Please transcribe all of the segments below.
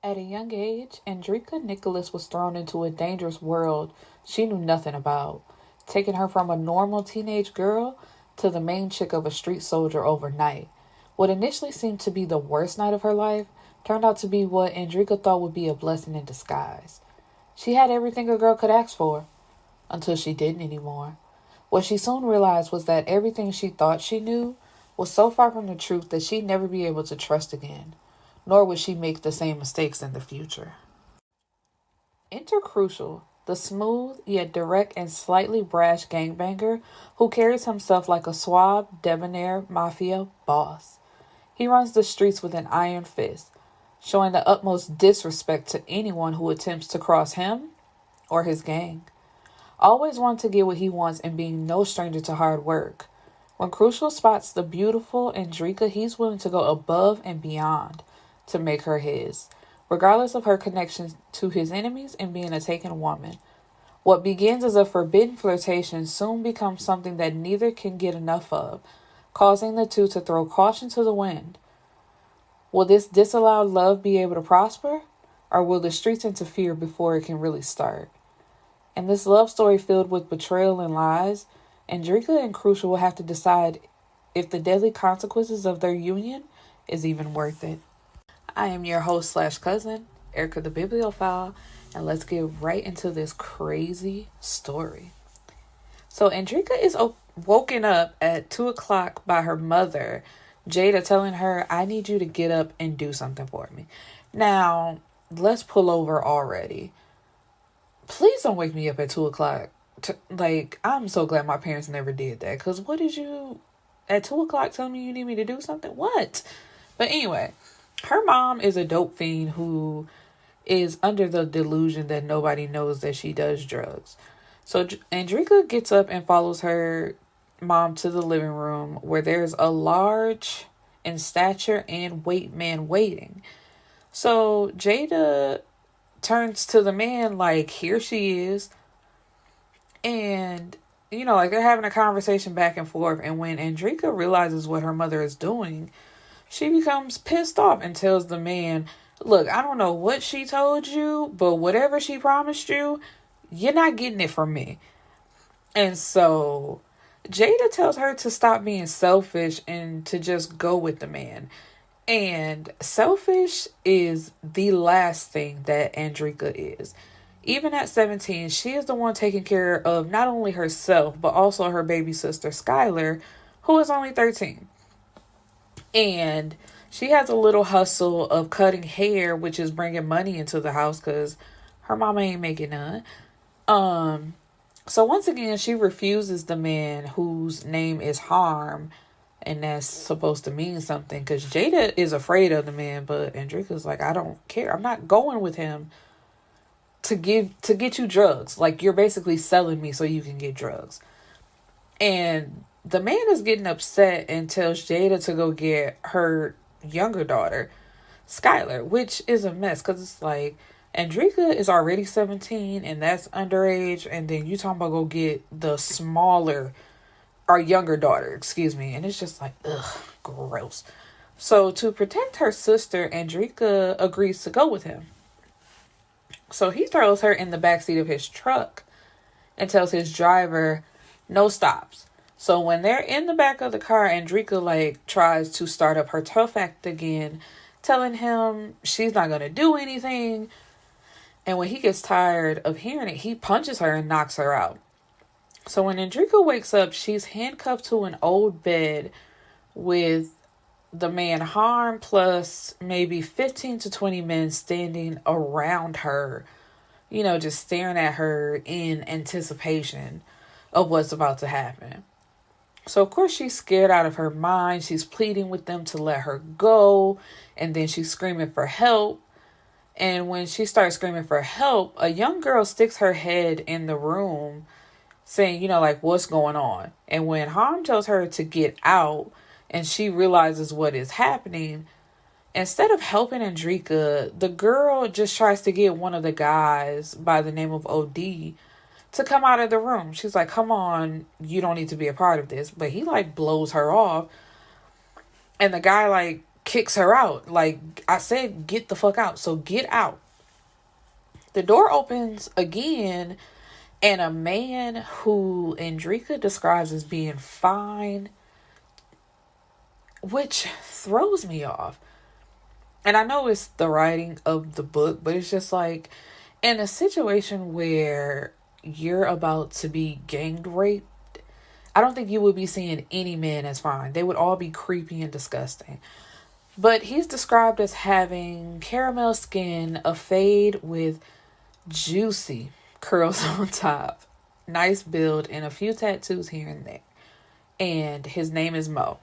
At a young age, Andreka Nicholas was thrown into a dangerous world she knew nothing about, taking her from a normal teenage girl to the main chick of a street soldier overnight. What initially seemed to be the worst night of her life turned out to be what Andreka thought would be a blessing in disguise. She had everything a girl could ask for, until she didn't anymore. What she soon realized was that everything she thought she knew was so far from the truth that she'd never be able to trust again, nor would she make the same mistakes in the future. Enter Crucial, the smooth yet direct and slightly brash gangbanger who carries himself like a suave, debonair mafia boss. He runs the streets with an iron fist, showing the utmost disrespect to anyone who attempts to cross him or his gang. Always wanting to get what he wants and being no stranger to hard work. When Crucial spots the beautiful Andreka, he's willing to go above and beyond to make her his, regardless of her connection to his enemies and being a taken woman. What begins as a forbidden flirtation soon becomes something that neither can get enough of, causing the two to throw caution to the wind. Will this disallowed love be able to prosper, or will the streets interfere before it can really start? In this love story filled with betrayal and lies, Andreka and Crucial will have to decide if the deadly consequences of their union is even worth it. I am your host slash cousin, Erica the Bibliophile, and let's get right into this crazy story. So Andreka is woken up at 2 o'clock by her mother, Jada, telling her, "I need you to get up and do something for me." Now, let's pull over already. Please don't wake me up at 2 o'clock. I'm so glad my parents never did that. Because what did you, at 2 o'clock, tell me you need me to do something? What? But anyway, her mom is a dope fiend who is under the delusion that nobody knows that she does drugs. So Andreka gets up and follows her mom to the living room where there's a large in stature and weight man waiting. So Jada turns to the man like, here she is. And, they're having a conversation back and forth. And when Andreka realizes what her mother is doing, she becomes pissed off and tells the man, "Look, I don't know what she told you, but whatever she promised you, you're not getting it from me." And so Jada tells her to stop being selfish and to just go with the man. And selfish is the last thing that Andreka is. Even at 17, she is the one taking care of not only herself, but also her baby sister, Skylar, who is only 13. And she has a little hustle of cutting hair, which is bringing money into the house because her mama ain't making none. So once again, she refuses the man whose name is Harm, and that's supposed to mean something because Jada is afraid of the man, but Andreka's like, "I don't care. I'm not going with him to get you drugs. Like, you're basically selling me so you can get drugs." And the man is getting upset and tells Jada to go get her younger daughter, Skylar, which is a mess because it's like, Andreka is already 17 and that's underage, and then you talking about go get the smaller or younger daughter, and it's just like, ugh, gross. So to protect her sister, Andreka agrees to go with him. So he throws her in the backseat of his truck and tells his driver, "No stops." So when they're in the back of the car, Andreka tries to start up her tough act again, telling him she's not going to do anything. And when he gets tired of hearing it, he punches her and knocks her out. So when Andreka wakes up, she's handcuffed to an old bed with the man Harm plus maybe 15 to 20 men standing around her, just staring at her in anticipation of what's about to happen. So, of course, she's scared out of her mind. She's pleading with them to let her go. And then she's screaming for help. And when she starts screaming for help, a young girl sticks her head in the room saying, what's going on? And when Harm tells her to get out and she realizes what is happening, instead of helping Andreka, the girl just tries to get one of the guys by the name of OD to come out of the room. She's like, "Come on, you don't need to be a part of this." But he blows her off. And the guy kicks her out. Like I said, get the fuck out. So get out. The door opens again, and a man who Andreka describes as being fine, which throws me off. And I know it's the writing of the book, but it's just like, in a situation where you're about to be gang raped, I don't think you would be seeing any men as fine. They would all be creepy and disgusting. But he's described as having caramel skin, a fade with juicy curls on top, nice build, and a few tattoos here and there. And his name is Mo.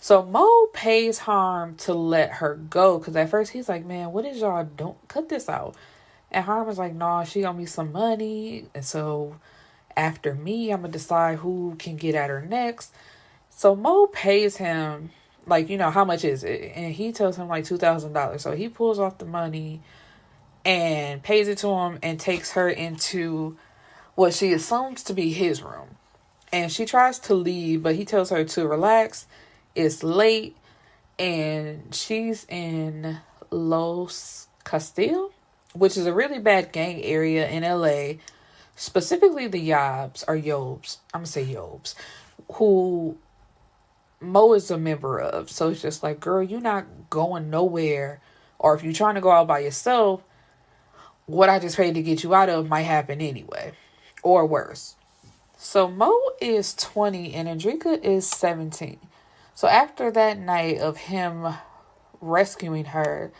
So Mo pays Harm to let her go, because at first he's like, man, what is y'all doing? Cut this out. And Harm is like, nah, she owe me some money, and so after me, I'm gonna decide who can get at her next. So Mo pays him, like, how much is it? And he tells him like $2,000. So he pulls off the money and pays it to him and takes her into what she assumes to be his room. And she tries to leave, but he tells her to relax. It's late, and she's in Los Castillo, which is a really bad gang area in LA, specifically the Yobs, I'm going to say Yobs, who Mo is a member of. So it's just like, girl, you're not going nowhere. Or if you're trying to go out by yourself, what I just paid to get you out of might happen anyway. Or worse. So Mo is 20 and Andreka is 17. So after that night of him rescuing her,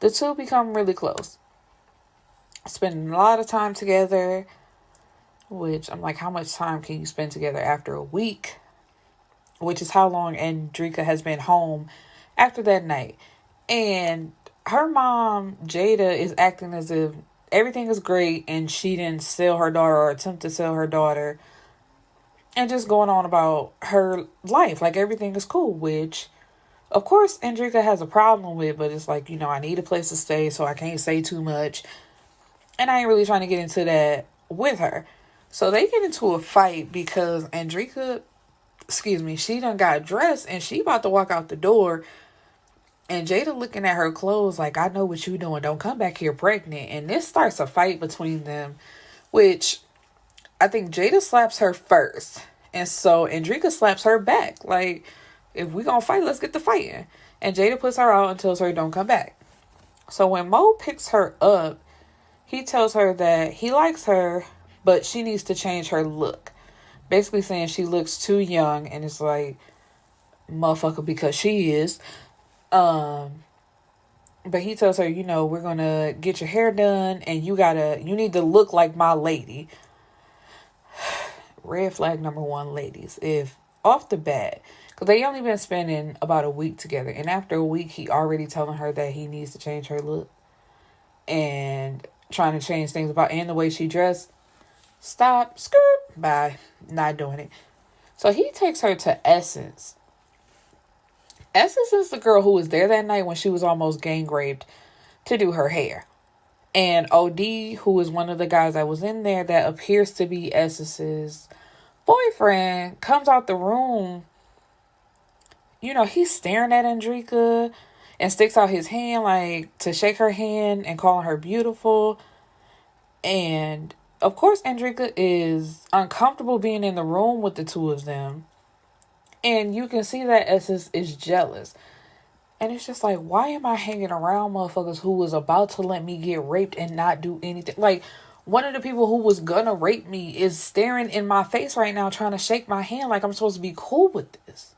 the two become really close. Spending a lot of time together, which I'm like, how much time can you spend together after a week? Which is how long Andreka has been home after that night. And her mom, Jada, is acting as if everything is great and she didn't sell her daughter or attempt to sell her daughter. And just going on about her life. Like everything is cool, which, of course, Andreka has a problem with. But it's like, I need a place to stay, so I can't say too much. And I ain't really trying to get into that with her. So they get into a fight because Andreka, she done got dressed and she about to walk out the door. And Jada looking at her clothes like, I know what you doing. Don't come back here pregnant. And this starts a fight between them, which I think Jada slaps her first. And so Andreka slaps her back. Like, if we gonna fight, let's get to fighting. And Jada puts her out and tells her don't come back. So when Mo picks her up, he tells her that he likes her, but she needs to change her look. Basically saying she looks too young, and it's like, motherfucker, because she is. But he tells her, we're gonna get your hair done, and you need to look like my lady. Red flag number one, ladies. If off the bat, because they only been spending about a week together, and after a week, he already telling her that he needs to change her look and trying to change things about and the way she dressed. Stop, skirt, bye, not doing it. So he takes her to Essence. Essence is the girl who was there that night when she was almost gang raped to do her hair. And OD, who is one of the guys that was in there that appears to be Essence's boyfriend, comes out the room. He's staring at Andreka and sticks out his hand like to shake her hand and calling her beautiful. And of course, Andreka is uncomfortable being in the room with the two of them. And you can see that Essence is jealous. And it's just like, why am I hanging around motherfuckers who was about to let me get raped and not do anything? Like, one of the people who was gonna rape me is staring in my face right now trying to shake my hand like I'm supposed to be cool with this.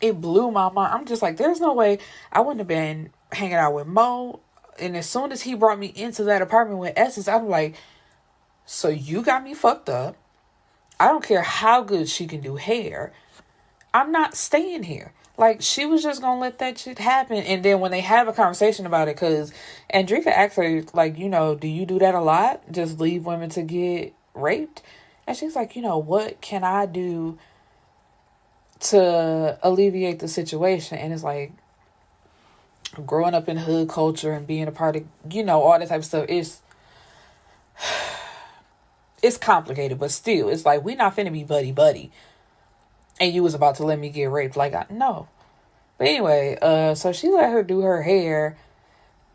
It blew my mind. I'm just like, there's no way I wouldn't have been hanging out with Mo. And as soon as he brought me into that apartment with Essence, I'm like, so you got me fucked up. I don't care how good she can do hair. I'm not staying here. Like, she was just gonna let that shit happen. And then when they have a conversation about it, because Andreka asks her, like, do you do that a lot? Just leave women to get raped? And she's like, what can I do to alleviate the situation? And it's like, growing up in hood culture and being a part of, all that type of stuff, it's complicated, but still, it's like, we not finna be buddy-buddy. And you was about to let me get raped. Like, no. But anyway, so she let her do her hair.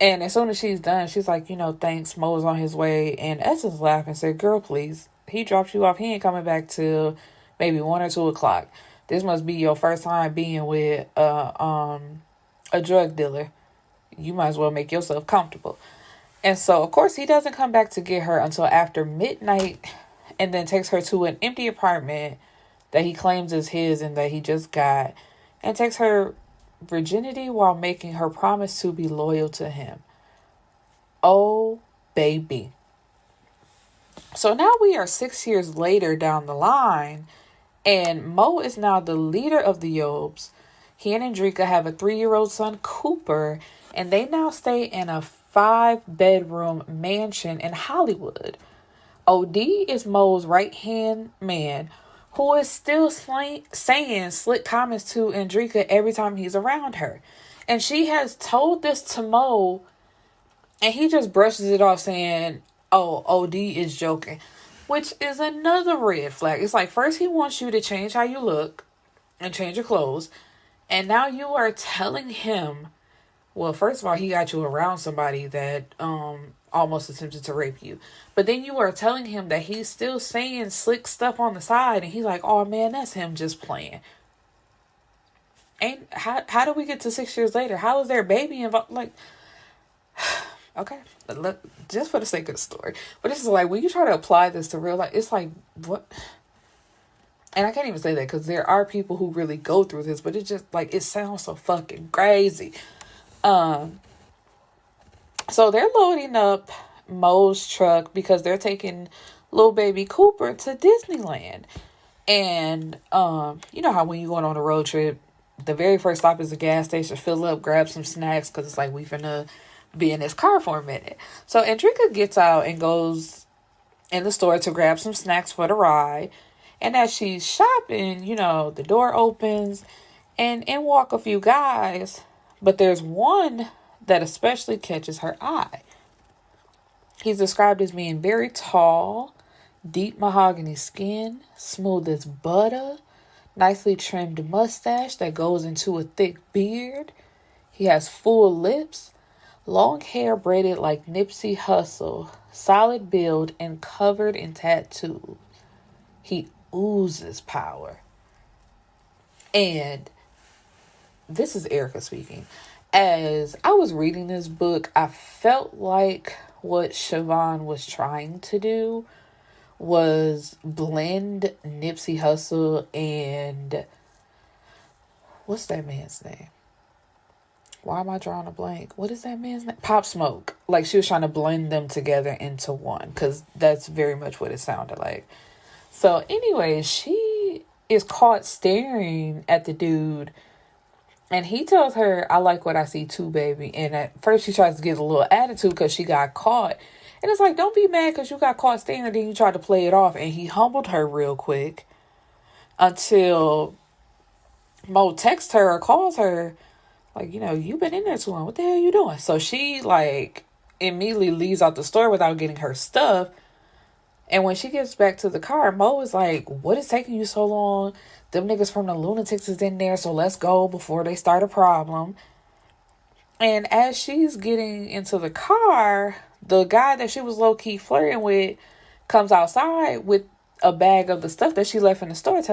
And as soon as she's done, she's like, thanks, Mo's on his way. And Essence laughed and said, girl, please. He dropped you off. He ain't coming back till maybe 1 or 2 o'clock. This must be your first time being with a drug dealer. You might as well make yourself comfortable. And so, of course, he doesn't come back to get her until after midnight, and then takes her to an empty apartment that he claims is his and that he just got, and takes her virginity while making her promise to be loyal to him. Oh, baby. So now we are 6 years later down the line, and Mo is now the leader of the Yobes. He and Andreka have a 3-year-old son, Cooper, and they now stay in a 5-bedroom mansion in Hollywood. OD is Mo's right-hand man, who is still saying slick comments to Andreka every time he's around her. And she has told this to Mo, and he just brushes it off saying, oh, OD is joking, which is another red flag. It's like, first he wants you to change how you look and change your clothes, and now you are telling him, well, first of all, he got you around somebody that almost attempted to rape you. But then you are telling him that he's still saying slick stuff on the side, and he's like, oh man, that's him just playing. And how do we get to 6 years later? How is their baby involved? Like, okay, just for the sake of the story. But it's like, when you try to apply this to real life, it's like, what? And I can't even say that because there are people who really go through this, but it just, like, it sounds so fucking crazy. So they're loading up Mo's truck because they're taking little baby Cooper to Disneyland. And, you know how when you're going on a road trip, the very first stop is a gas station, fill up, grab some snacks, because it's like, we finna be in this car for a minute. So Andreka gets out and goes in the store to grab some snacks for the ride. And as she's shopping, the door opens and in walk a few guys. But there's one that especially catches her eye. He's described as being very tall, deep mahogany skin, smooth as butter, nicely trimmed mustache that goes into a thick beard. He has full lips, long hair braided like Nipsey Hussle, solid build, and covered in tattoos. He oozes power. And this is Erica speaking. As I was reading this book, I felt like what Shvonne was trying to do was blend Nipsey Hussle and what's that man's name? Why am I drawing a blank? What is that man's name? Pop Smoke. Like, she was trying to blend them together into one, because that's very much what it sounded like. So anyway, she is caught staring at the dude, and he tells her, I like what I see too, baby. And at first she tries to get a little attitude because she got caught. And it's like, don't be mad because you got caught staring, and then you tried to play it off. And he humbled her real quick until Mo texts her or calls her, like, you've been in there too long. What the hell are you doing? So she, like, immediately leaves out the store without getting her stuff. And when she gets back to the car, Mo is like, what is taking you so long? Them niggas from the Lunatics is in there, so let's go before they start a problem. And as she's getting into the car, the guy that she was low-key flirting with comes outside with a bag of the stuff that she left in the store,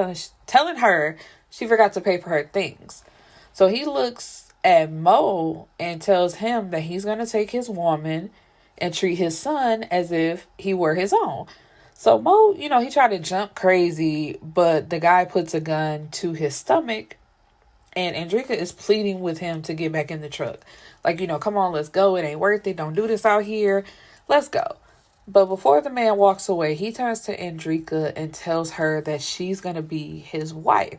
telling her she forgot to pay for her things. So he looks at Mo and tells him that he's going to take his woman and treat his son as if he were his own. So Mo, he tried to jump crazy, but the guy puts a gun to his stomach, and Andreka is pleading with him to get back in the truck. Like, come on, let's go. It ain't worth it. Don't do this out here. Let's go. But before the man walks away, he turns to Andreka and tells her that she's going to be his wife.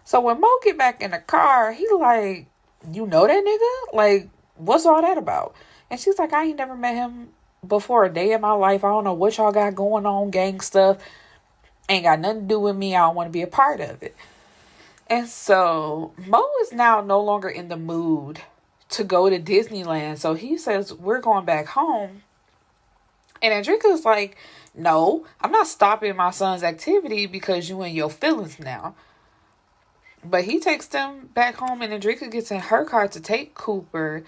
So when Mo get back in the car, he like, you know that nigga? Like, what's all that about? And she's like, I ain't never met him before a day in my life. I don't know what y'all got going on, gang stuff. Ain't got nothing to do with me. I don't want to be a part of it. And so Mo is now no longer in the mood to go to Disneyland. So he says, we're going back home. And Andreka's like, no, I'm not stopping my son's activity because you in your feelings now. But he takes them back home, and Andreka gets in her car to take Cooper.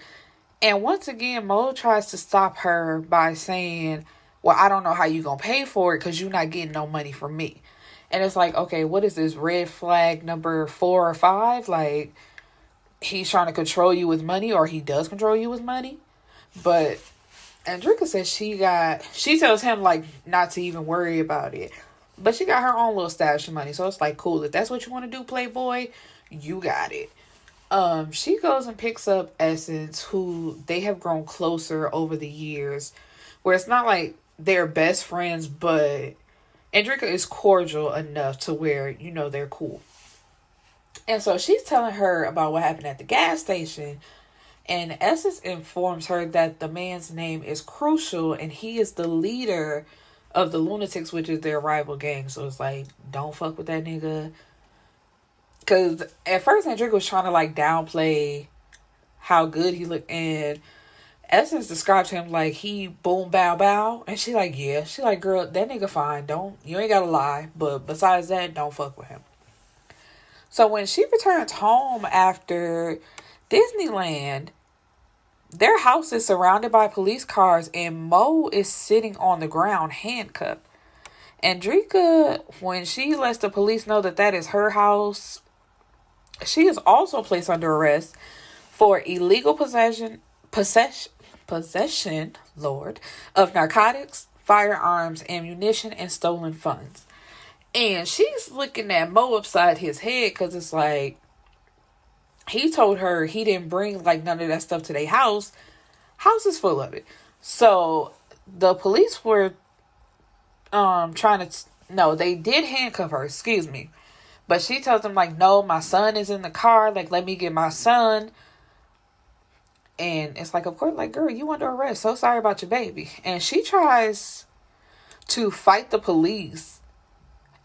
And once again, Mo tries to stop her by saying, well, I don't know how you going to pay for it because you're not getting no money from me. And it's like, okay, what is this, red flag number 4 or 5? Like, he's trying to control you with money, or he does control you with money. But Andreka says she tells him, like, not to even worry about it. But she got her own little stash of money. So it's like, cool, if that's what you want to do, Playboy, you got it. She goes and picks up Essence, who they have grown closer over the years, where it's not like they're best friends, but Andreka is cordial enough to where, you know, they're cool. And so she's telling her about what happened at the gas station, and Essence informs her that the man's name is Krucial, and he is the leader of the Lunatics, which is their rival gang. So it's like, don't fuck with that nigga. Because at first Andreka was trying to like downplay how good he looked, and Essence described him like he boom bow bow, and she like, yeah. She like, girl, that nigga fine. You ain't gotta lie, but besides that, don't fuck with him. So when she returns home after Disneyland, their house is surrounded by police cars, and Mo is sitting on the ground handcuffed. Andreka, when she lets the police know that that is her house, she is also placed under arrest for illegal possession, Lord, of narcotics, firearms, ammunition, and stolen funds. And she's looking at Mo upside his head because it's like, he told her he didn't bring like none of that stuff to their house. House is full of it. So the police were they did handcuff her, excuse me. But she tells them like, no, my son is in the car. Like, let me get my son. And it's like, of course, like, girl, you under arrest. So sorry about your baby. And she tries to fight the police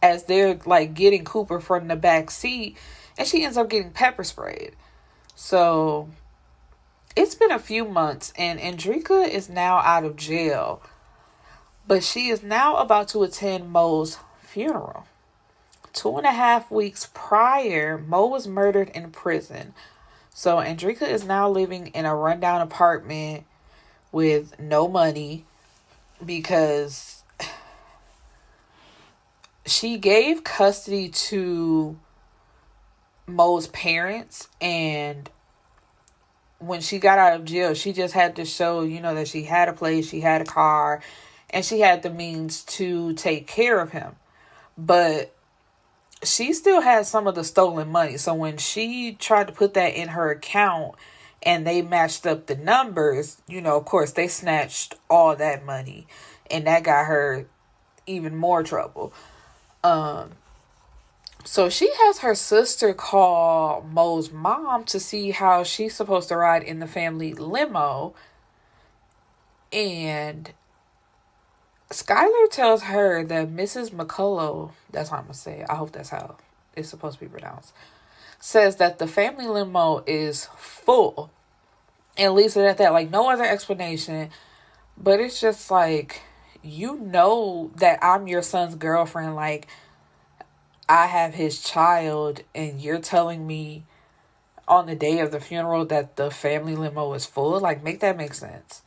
as they're like getting Cooper from the back seat. And she ends up getting pepper sprayed. So it's been a few months, and Andreka is now out of jail. But she is now about to attend Mo's funeral. 2.5 weeks prior, Mo was murdered in prison. So Andreka is now living in a rundown apartment with no money because she gave custody to Mo's parents, and when she got out of jail, she just had to show, you know, that she had a place, she had a car, and she had the means to take care of him. But she still had some of the stolen money. So when she tried to put that in her account and they matched up the numbers, you know, of course, they snatched all that money, and that got her even more trouble. So she has her sister call Mo's mom to see how she's supposed to ride in the family limo. And Skylar tells her that Mrs. McCullough, that's how I'm going to say it, I hope that's how it's supposed to be pronounced, says that the family limo is full. And leaves it at that, like no other explanation. But it's just like, you know that I'm your son's girlfriend, like, I have his child, and you're telling me on the day of the funeral that the family limo is full? Like, make that make sense.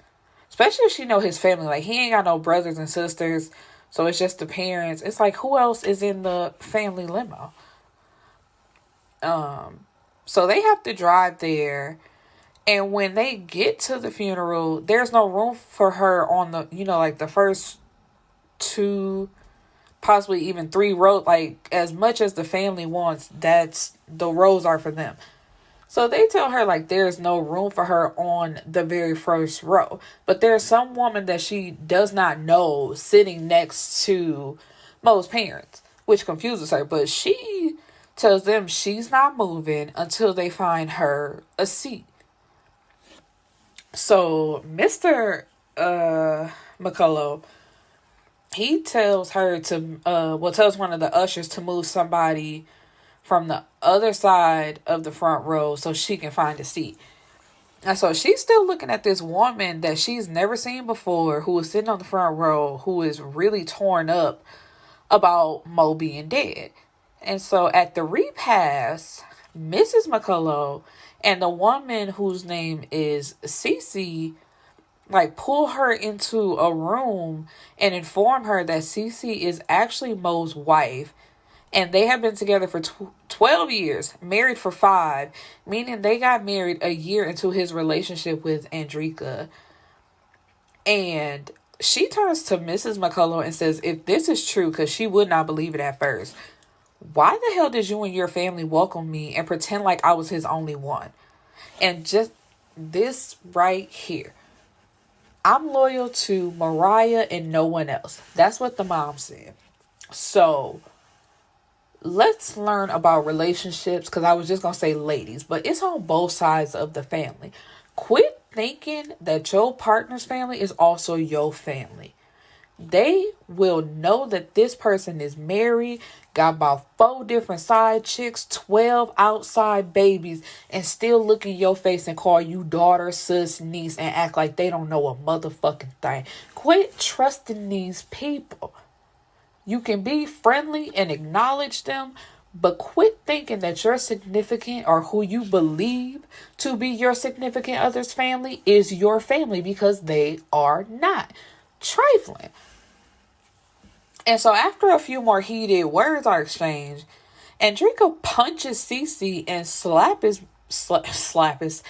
Especially if she know his family. Like, he ain't got no brothers and sisters, so it's just the parents. It's like, who else is in the family limo? So they have to drive there, and when they get to the funeral, there's no room for her on the, you know, like the first 2, possibly even 3 rows. Like, as much as the family wants, that's the rows are for them. So they tell her like there's no room for her on the very first row. But there's some woman that she does not know sitting next to Mo's parents, which confuses her. But she tells them she's not moving until they find her a seat. So Mr. McCullough, he tells her to, tells one of the ushers to move somebody from the other side of the front row so she can find a seat. And so she's still looking at this woman that she's never seen before, who is sitting on the front row, who is really torn up about Mo being dead. And so at the repast, Mrs. McCullough and the woman whose name is Cece like pull her into a room and inform her that Cece is actually Mo's wife, and they have been together for 12 years, married for 5, meaning they got married a year into his relationship with Andreka. And she turns to Mrs. McCullough and says, if this is true, because she would not believe it at first, why the hell did you and your family welcome me and pretend like I was his only one? And just this right here. I'm loyal to Mariah and no one else. That's what the mom said. So let's learn about relationships, because I was just going to say ladies, but it's on both sides of the family. Quit thinking that your partner's family is also your family. They will know that this person is married, got about 4 different side chicks, 12 outside babies, and still look in your face and call you daughter, sis, niece, and act like they don't know a motherfucking thing. Quit trusting these people. You can be friendly and acknowledge them, but quit thinking that your significant or who you believe to be your significant other's family is your family, because they are not. Trifling. And so after a few more heated words are exchanged, Andreka punches Cece and slaps Mrs.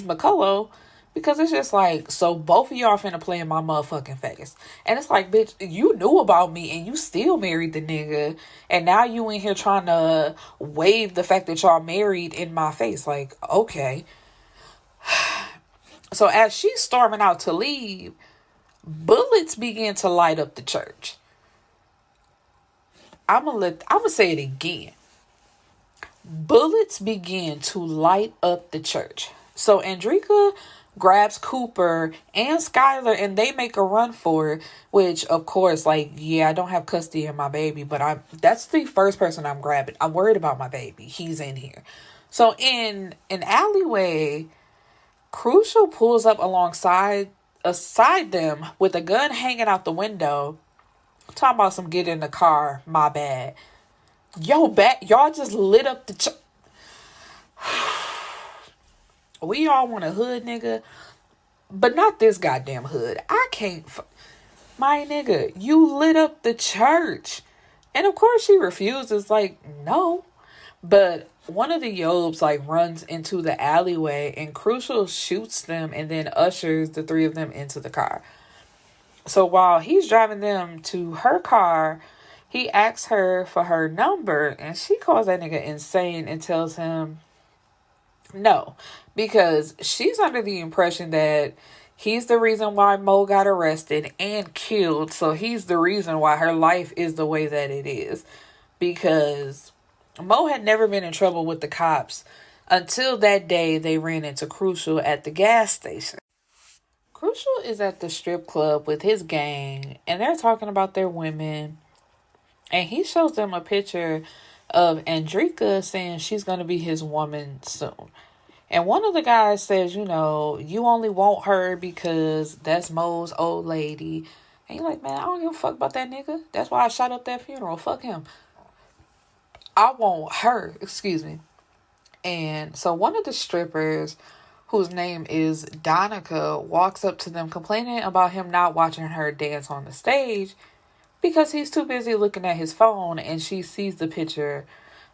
McCullough, because it's just like, so both of y'all finna play in my motherfucking face. And it's like, bitch, you knew about me and you still married the nigga, and now you in here trying to wave the fact that y'all married in my face. Like, okay. So as she's storming out to leave, bullets begin to light up the church. I'm gonna say it again. Bullets begin to light up the church. So Andreka grabs Cooper and Skylar and they make a run for it, which of course, like, yeah, I don't have custody of my baby, but that's the first person I'm grabbing. I'm worried about my baby. He's in here. So in an alleyway, Krucial pulls up alongside them with a gun hanging out the window, talking about some get in the car, my bad. Y'all just lit up the we all want a hood nigga, but not this goddamn hood. I can't my nigga, you lit up the church. And of course she refuses, like, no. But one of the Yobes like runs into the alleyway and Krucial shoots them and then ushers the 3 of them into the car. So while he's driving them to her car, he asks her for her number and she calls that nigga insane and tells him no, because she's under the impression that he's the reason why Mo got arrested and killed. So he's the reason why her life is the way that it is, because Mo had never been in trouble with the cops until that day they ran into Krucial at the gas station. Krucial is at the strip club with his gang and they're talking about their women, and he shows them a picture of Andreka saying she's going to be his woman soon. And one of the guys says, you know, you only want her because that's Mo's old lady. And you're like, man, I don't give a fuck about that nigga. That's why I shot up that funeral. Fuck him. I want her. Excuse me. And so one of the strippers, whose name is Donica, walks up to them complaining about him not watching her dance on the stage because he's too busy looking at his phone, and she sees the picture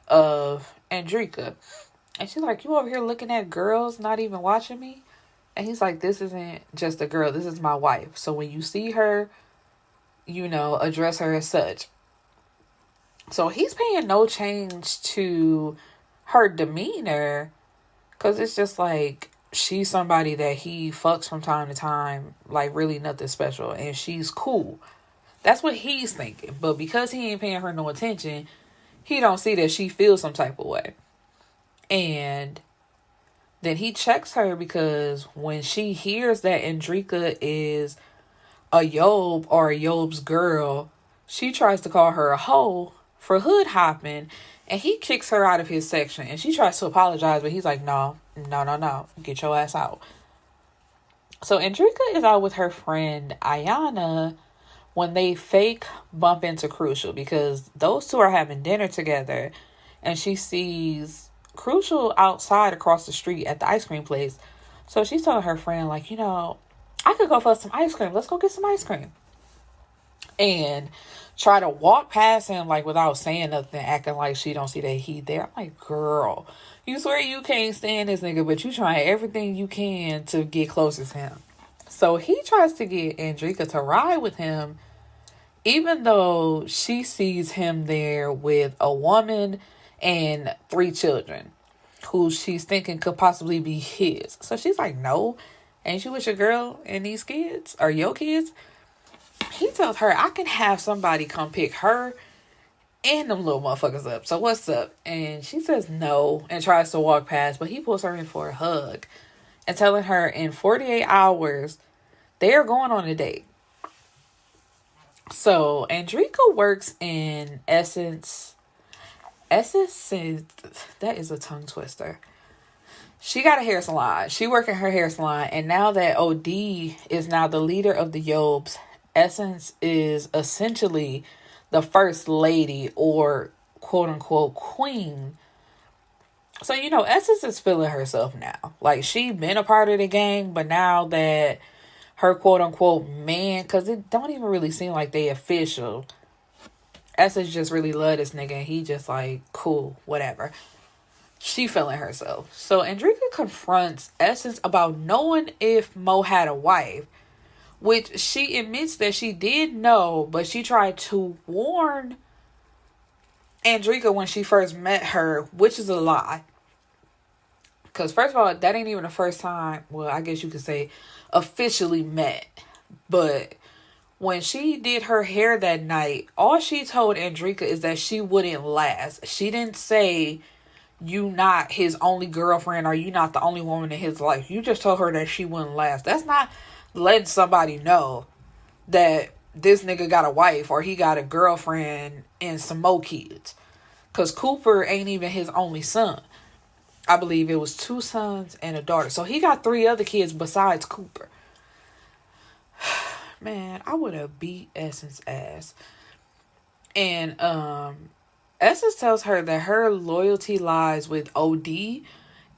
of Andreka. And she's like, you over here looking at girls, not even watching me? And he's like, this isn't just a girl. This is my wife. So when you see her, you know, address her as such. So he's paying no change to her demeanor, because it's just like, she's somebody that he fucks from time to time, like really nothing special, and she's cool. That's what he's thinking. But because he ain't paying her no attention, he don't see that she feels some type of way. And then he checks her, because when she hears that Andreka is a Yobe or a Yobe's girl, she tries to call her a hoe for hood hopping, and he kicks her out of his section. And she tries to apologize, but he's like, no, get your ass out. So Andreka is out with her friend Ayana when they fake bump into Krucial, because those two are having dinner together. and she sees Krucial outside across the street at the ice cream place. So she's telling her friend, like, I could go for some ice cream. Let's go get some ice cream. And try to walk past him, like, without saying nothing, acting like she don't see that he there. I'm like, girl, you swear you can't stand this nigga, but you trying everything you can to get closer to him. So he tries to get Andreka to ride with him, even though she sees him there with a woman and 3 children who she's thinking could possibly be his. So she's like, no, ain't you with your girl and these kids? Or your kids? He tells her, I can have somebody come pick her and them little motherfuckers up. So what's up? And she says no and tries to walk past, but he pulls her in for a hug and telling her in 48 hours, they're going on a date. So Andreka works in Essence. Essence is, that is a tongue twister. She got a hair salon. She worked in her hair salon. And now that OD is now the leader of the Yobes, Essence is essentially the first lady or quote unquote queen. So, Essence is feeling herself now. Like, she been a part of the gang, but now that her quote unquote man, because it don't even really seem like they official. Essence just really love this nigga, and he just like, cool, whatever. She feeling herself. So Andreka confronts Essence about knowing if Mo had a wife, which she admits that she did know, but she tried to warn Andreka when she first met her, which is a lie. Because first of all, that ain't even the first time, well, I guess you could say officially met. But when she did her hair that night, all she told Andreka is that she wouldn't last. She didn't say, you not his only girlfriend or you not the only woman in his life. You just told her that she wouldn't last. That's not letting somebody know that this nigga got a wife or he got a girlfriend and some more kids. Because Cooper ain't even his only son. I believe it was 2 sons and a daughter. So he got 3 other kids besides Cooper. Man, I would have beat Essence ass. And Essence tells her that her loyalty lies with OD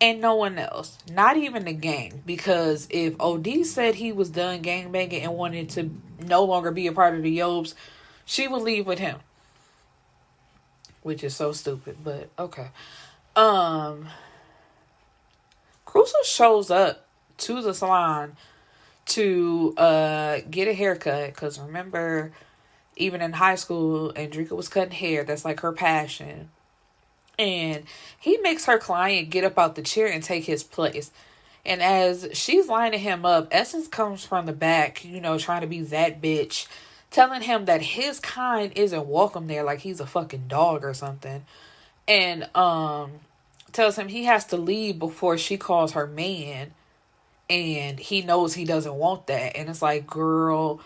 and no one else. Not even the gang. Because if OD said he was done gangbanging and wanted to no longer be a part of the Yobes, she would leave with him. Which is so stupid, but okay. Krucial shows up to the salon to get a haircut. Because remember, even in high school, Andreka was cutting hair. That's like her passion. And he makes her client get up out the chair and take his place. And as she's lining him up, Essence comes from the back, trying to be that bitch, telling him that his kind isn't welcome there, like he's a fucking dog or something. And tells him he has to leave before she calls her man. And he knows he doesn't want that. And it's like, girl,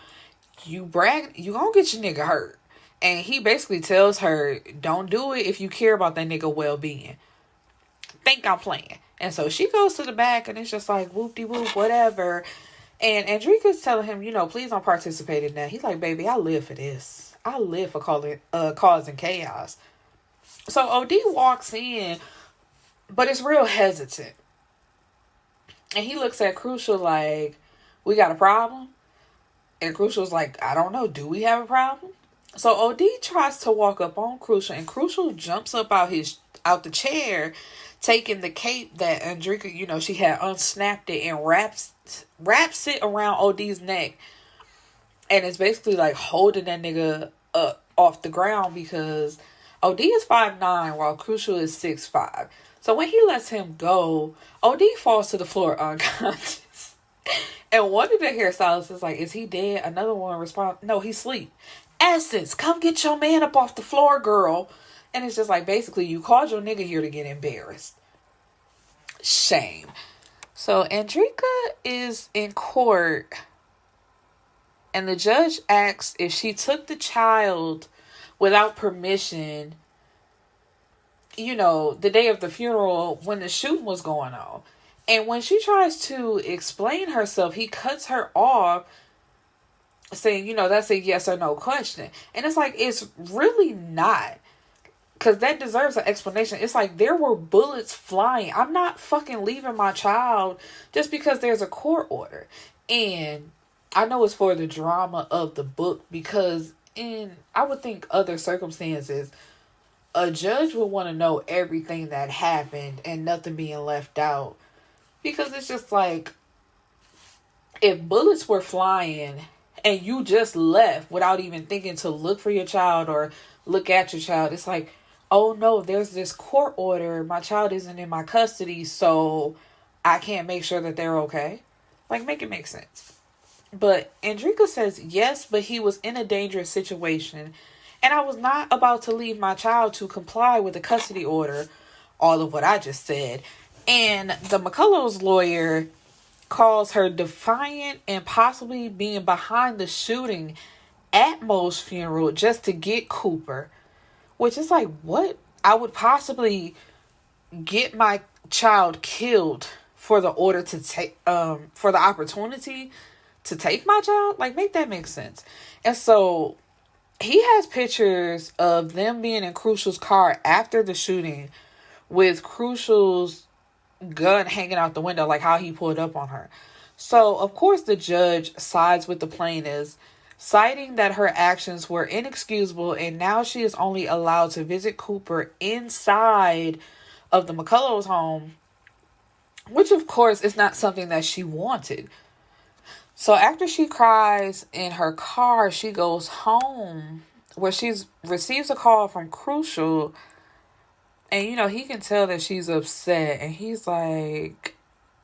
you gonna get your nigga hurt. And he basically tells her, don't do it if you care about that nigga well-being. Think I'm playing. And so she goes to the back and it's just like, whoop-de-whoop, whatever. And Andreka's telling him, please don't participate in that. He's like, baby, I live for this. I live for causing chaos. So OD walks in, but it's real hesitant. And he looks at Krucial like, we got a problem? And Crucial's like, I don't know. Do we have a problem? So OD tries to walk up on Krucial, and Krucial jumps up out the chair, taking the cape that Andreka, she had unsnapped it and wraps it around OD's neck. And it's basically like holding that nigga up off the ground because OD is 5'9" while Krucial is 6'5". So when he lets him go, OD falls to the floor unconscious. And one of the hairstylists is like, is he dead? Another one responds, no, he's asleep. Essence, come get your man up off the floor, girl. And it's just like, basically, you called your nigga here to get embarrassed. Shame. So Andreka is in court. And the judge asks if she took the child without permission, the day of the funeral when the shooting was going on. And when she tries to explain herself, he cuts her off saying, that's a yes or no question. And it's like, it's really not. Because that deserves an explanation. It's like there were bullets flying. I'm not fucking leaving my child just because there's a court order. And I know it's for the drama of the book, because I would think other circumstances, a judge would want to know everything that happened and nothing being left out. Because it's just like, if bullets were flying and you just left without even thinking to look for your child or look at your child, it's like, oh no, there's this court order. My child isn't in my custody, so I can't make sure that they're okay. Like, make it make sense. But Andreka says, yes, but he was in a dangerous situation, and I was not about to leave my child to comply with the custody order. All of what I just said. And the McCullough's lawyer calls her defiant and possibly being behind the shooting at Mo's funeral just to get Cooper. Which is like, what? I would possibly get my child killed for the order to take, for the opportunity to take my child? Like, make that make sense. And so he has pictures of them being in Krucial's car after the shooting with Krucial's gun hanging out the window, like how he pulled up on her. So, of course, the judge sides with the plaintiffs, citing that her actions were inexcusable, and now she is only allowed to visit Cooper inside of the McCullough's home, which of course is not something that she wanted. So after she cries in her car, she goes home where she receives a call from Krucial, and he can tell that she's upset, and he's like,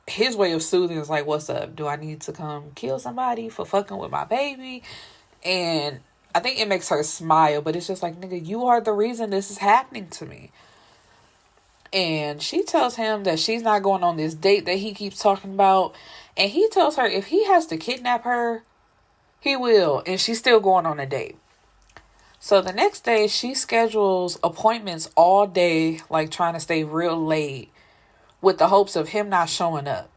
his way of soothing is like, what's up? Do I need to come kill somebody for fucking with my baby? And I think it makes her smile, but it's just like, nigga, you are the reason this is happening to me. And she tells him that she's not going on this date that he keeps talking about. And he tells her if he has to kidnap her, he will. And she's still going on a date. So the next day, she schedules appointments all day, like trying to stay real late, with the hopes of him not showing up.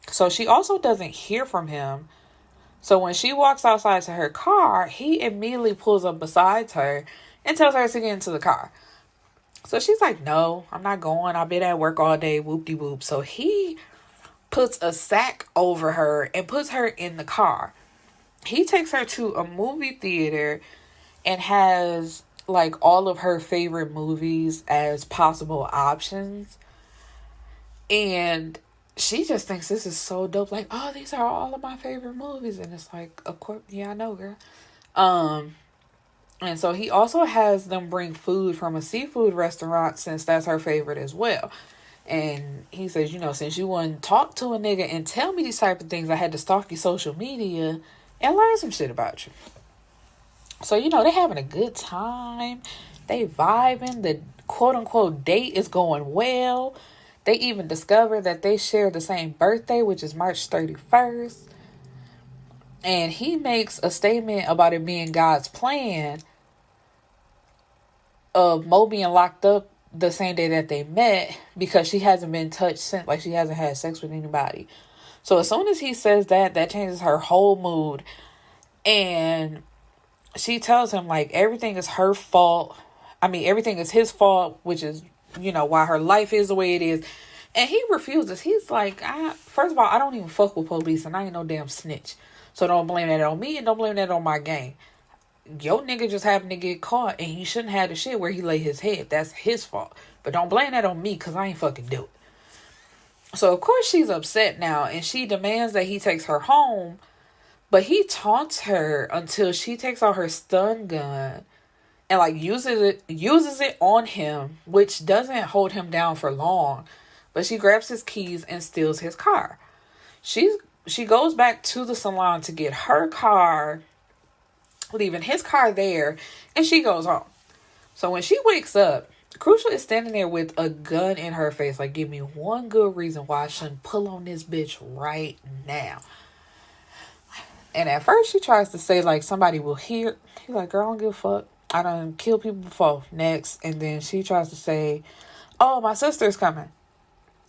So she also doesn't hear from him. So when she walks outside to her car, he immediately pulls up beside her and tells her to get into the car. So she's like, no, I'm not going. I've been at work all day, whoop-de-whoop. So he puts a sack over her and puts her in the car. He takes her to a movie theater and has like all of her favorite movies as possible options. And she just thinks this is so dope. Like, oh, these are all of my favorite movies. And it's like, of course, yeah, I know, girl. And so he also has them bring food from a seafood restaurant, since that's her favorite as well. And he says, since you wouldn't talk to a nigga and tell me these type of things, I had to stalk your social media and learn some shit about you. So, they're having a good time. They vibing. The quote-unquote date is going well. They even discover that they share the same birthday, which is March 31st. And he makes a statement about it being God's plan of Mo being locked up the same day that they met, because she hasn't been touched since, like she hasn't had sex with anybody. So as soon as he says that changes her whole mood. And she tells him like everything is her fault. I mean, everything is his fault, which is, why her life is the way it is. And he refuses. He's like, first of all, I don't even fuck with police, and I ain't no damn snitch. So don't blame that on me, and don't blame that on my gang. Your nigga just happened to get caught, and he shouldn't have the shit where he lay his head. That's his fault. But don't blame that on me, because I ain't fucking do it. So, of course, she's upset now, and she demands that he takes her home. But he taunts her until she takes out her stun gun and like uses it on him, which doesn't hold him down for long. But she grabs his keys and steals his car. She goes back to the salon to get her car, leaving his car there, and she goes home. So when she wakes up, Krucial is standing there with a gun in her face, like, give me one good reason why I shouldn't pull on this bitch right now. And at first she tries to say, like, somebody will hear. He's like, girl, I don't give a fuck. I done killed people before. Next. And then she tries to say, oh, my sister's coming.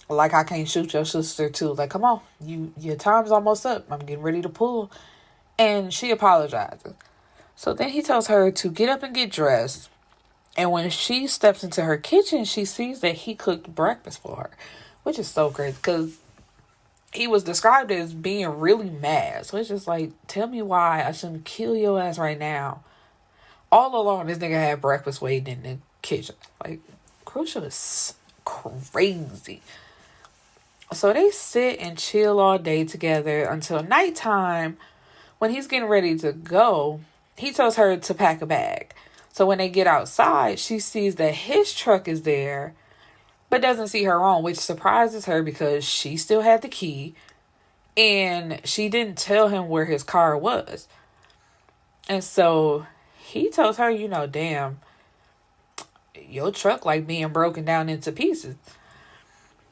Like, I can't shoot your sister too. Like, come on. Your time's almost up. I'm getting ready to pull. And she apologizes. So then he tells her to get up and get dressed. And when she steps into her kitchen, she sees that he cooked breakfast for her, which is so crazy because he was described as being really mad. So it's just like, tell me why I shouldn't kill your ass right now. All along, this nigga had breakfast waiting in the kitchen. Like, Krucial is crazy. So they sit and chill all day together until nighttime. When he's getting ready to go, he tells her to pack a bag. So when they get outside, she sees that his truck is there, but doesn't see her own, which surprises her because she still had the key and she didn't tell him where his car was. And so he tells her, damn, your truck like being broken down into pieces.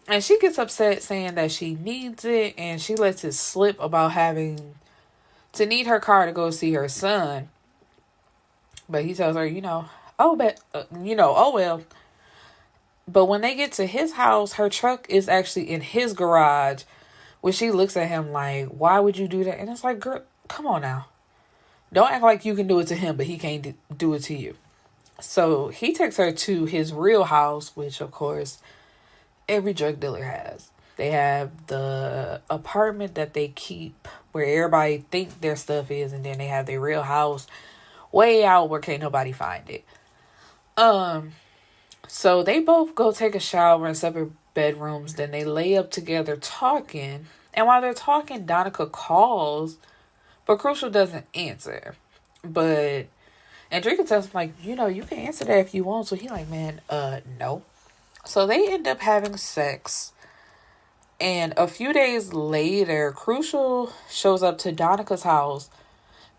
And she gets upset saying that she needs it, and she lets it slip about having to need her car to go see her son. But he tells her, oh well. But when they get to his house, her truck is actually in his garage, which she looks at him like, why would you do that? And it's like, girl, come on now. Don't act like you can do it to him, but he can't do it to you. So he takes her to his real house, which, of course, every drug dealer has. They have the apartment that they keep where everybody think their stuff is, and then they have their real house way out where can't nobody find it. So they both go take a shower in separate bedrooms. Then they lay up together talking. And while they're talking, Donica calls, but Krucial doesn't answer. But Andreka tells him, like, you can answer that if you want. So he like, man, no. So they end up having sex. And a few days later, Krucial shows up to Donica's house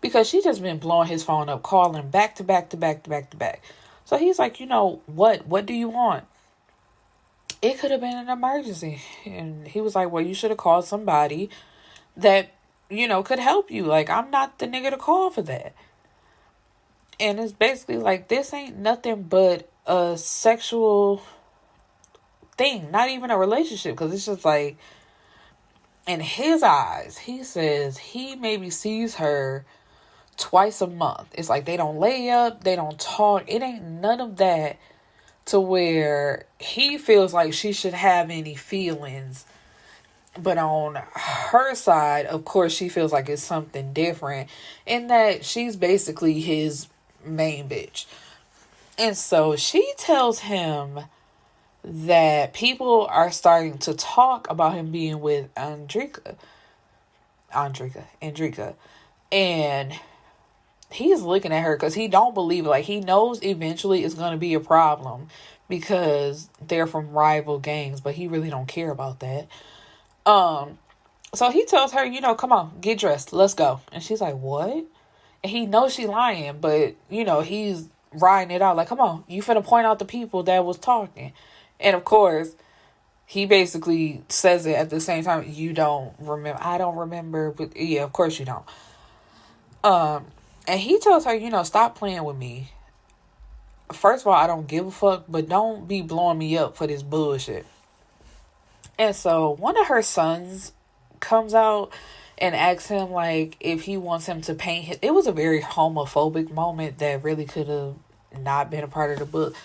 because she just been blowing his phone up, calling back to back to back to back to back. So he's like, what do you want? It could have been an emergency. And he was like, well, you should have called somebody that, could help you. Like, I'm not the nigga to call for that. And it's basically like, this ain't nothing but a sexual thing, not even a relationship, because it's just like, in his eyes, he says he maybe sees her twice a month. It's like they don't lay up, they don't talk. It ain't none of that to where he feels like she should have any feelings. But on her side, of course, she feels like it's something different in that she's basically his main bitch. And so she tells him that people are starting to talk about him being with Andreka. And he's looking at her because he don't believe it. Like, he knows eventually it's going to be a problem because they're from rival gangs, but he really don't care about that. So he tells her, come on, get dressed. Let's go. And she's like, what? And he knows she lying, but, he's riding it out. Like, come on, you finna point out the people that was talking. And of course, he basically says it at the same time. You don't remember. I don't remember. But yeah, of course you don't. And he tells her, stop playing with me. First of all, I don't give a fuck, but don't be blowing me up for this bullshit. And so one of her sons comes out and asks him, like, if he wants him to paint his... It was a very homophobic moment that really could have not been a part of the book.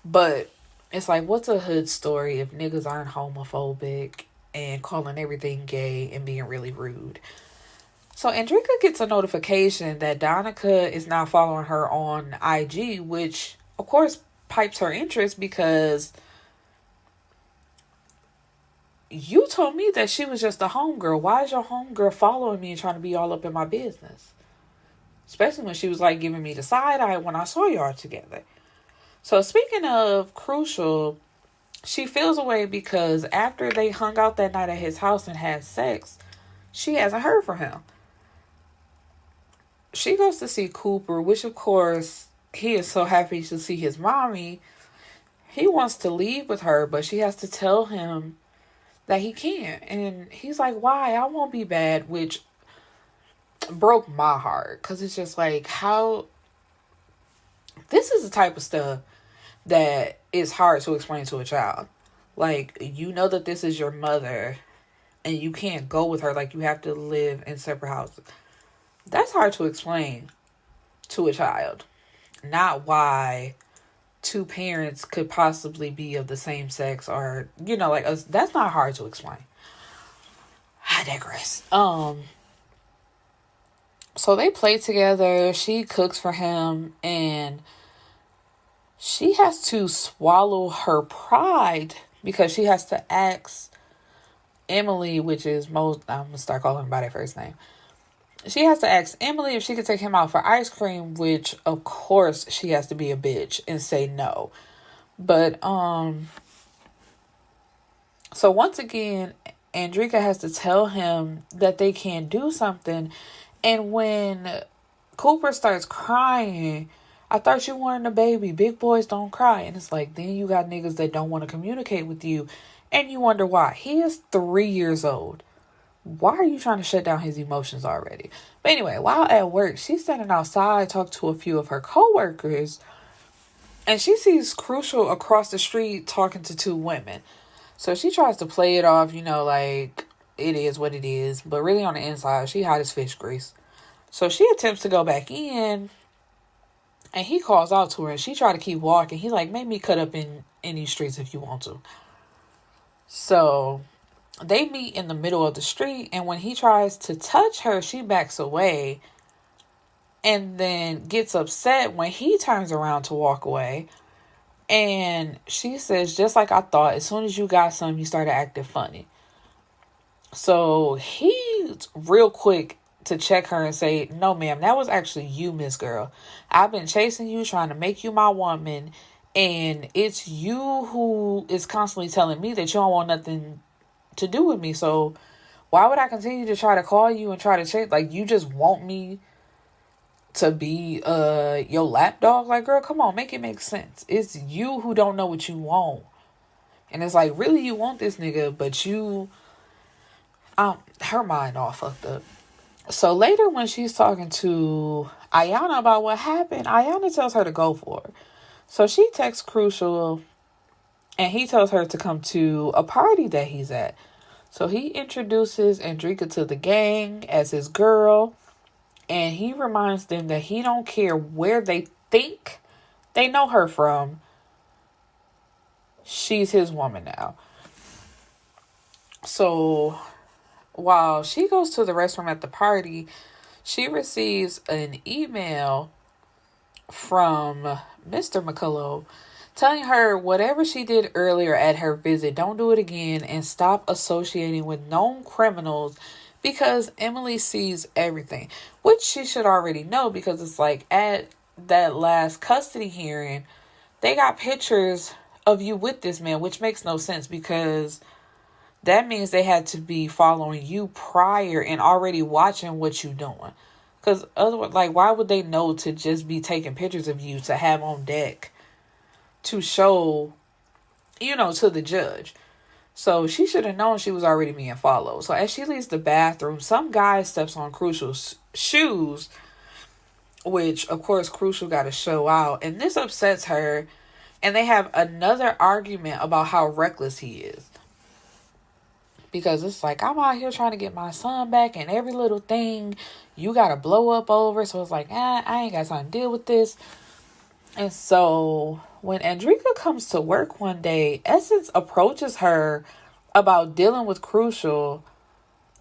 But it's like, what's a hood story if niggas aren't homophobic and calling everything gay and being really rude? So Andreka gets a notification that Donica is now following her on IG, which, of course, pipes her interest because you told me that she was just a homegirl. Why is your homegirl following me and trying to be all up in my business? Especially when she was, like, giving me the side eye when I saw y'all together. So speaking of Krucial, she feels away because after they hung out that night at his house and had sex, she hasn't heard from him. She goes to see Cooper, which of course he is so happy to see his mommy. He wants to leave with her, but she has to tell him that he can't. And he's like, why? I won't be bad, which broke my heart. Because it's just like, how... This is the type of stuff that is hard to explain to a child. Like, you know that this is your mother and you can't go with her. Like, you have to live in separate houses. That's hard to explain to a child. Not why two parents could possibly be of the same sex, or like us. That's not hard to explain. I digress. So they play together. She cooks for him, and she has to swallow her pride because she has to ask Emily, which is I'm gonna start calling her by their first name. She has to ask Emily if she could take him out for ice cream, which of course she has to be a bitch and say no. But so once again, Andreka has to tell him that they can't do something. And when Cooper starts crying, I thought you weren't a baby. Big boys don't cry. And it's like, then you got niggas that don't want to communicate with you. And you wonder why. He is 3 years old. Why are you trying to shut down his emotions already? But anyway, while at work, she's standing outside, talking to a few of her coworkers, and she sees Krucial across the street talking to two women. So she tries to play it off, like it is what it is. But really on the inside, she hot as fish grease. So she attempts to go back in, and he calls out to her, and she try to keep walking. He's like, make me cut up in these streets if you want to. So they meet in the middle of the street, and when he tries to touch her, she backs away and then gets upset when he turns around to walk away. And she says, just like I thought, as soon as you got some, you started acting funny. So he's real quick to check her and say, no, ma'am, that was actually you, Miss Girl. I've been chasing you, trying to make you my woman, and it's you who is constantly telling me that you don't want nothing to do with me. So why would I continue to try to call you and try to chase? Like, you just want me to be your lapdog? Like, girl, come on, make it make sense. It's you who don't know what you want. And it's like, really, you want this nigga, but you her mind all fucked up. So later when she's talking to Ayana about what happened, Ayana tells her to go for it. So she texts Krucial, and he tells her to come to a party that he's at. So he introduces Andreka to the gang as his girl, and he reminds them that he don't care where they think they know her from. She's his woman now. So while she goes to the restroom at the party, she receives an email from Mr. McCullough telling her whatever she did earlier at her visit, don't do it again, and stop associating with known criminals because Emily sees everything, which she should already know because it's like at that last custody hearing, they got pictures of you with this man, which makes no sense because that means they had to be following you prior and already watching what you doing. Because otherwise, like, why would they know to just be taking pictures of you to have on deck to show, to the judge? So she should have known she was already being followed. So as she leaves the bathroom, some guy steps on Crucial's shoes, which, of course, Krucial got to show out. And this upsets her. And they have another argument about how reckless he is. Because it's like, I'm out here trying to get my son back, and every little thing you got to blow up over. So it's like, I ain't got time to deal with this. And so when Andreka comes to work one day, Essence approaches her about dealing with Krucial.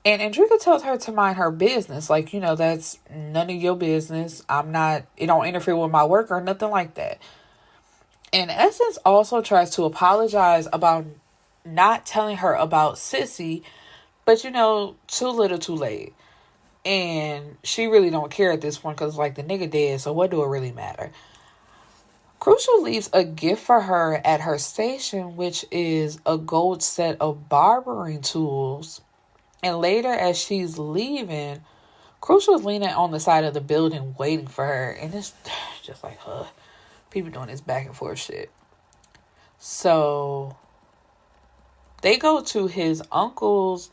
And Andreka tells her to mind her business. Like, that's none of your business. It don't interfere with my work or nothing like that. And Essence also tries to apologize about not telling her about Sissy, but too little too late. And she really don't care at this point because like the nigga dead, so what do it really matter? Krucial leaves a gift for her at her station, which is a gold set of barbering tools. And later as she's leaving, Crucial is leaning on the side of the building waiting for her, and it's just like, people doing this back and forth shit. So they go to his uncle's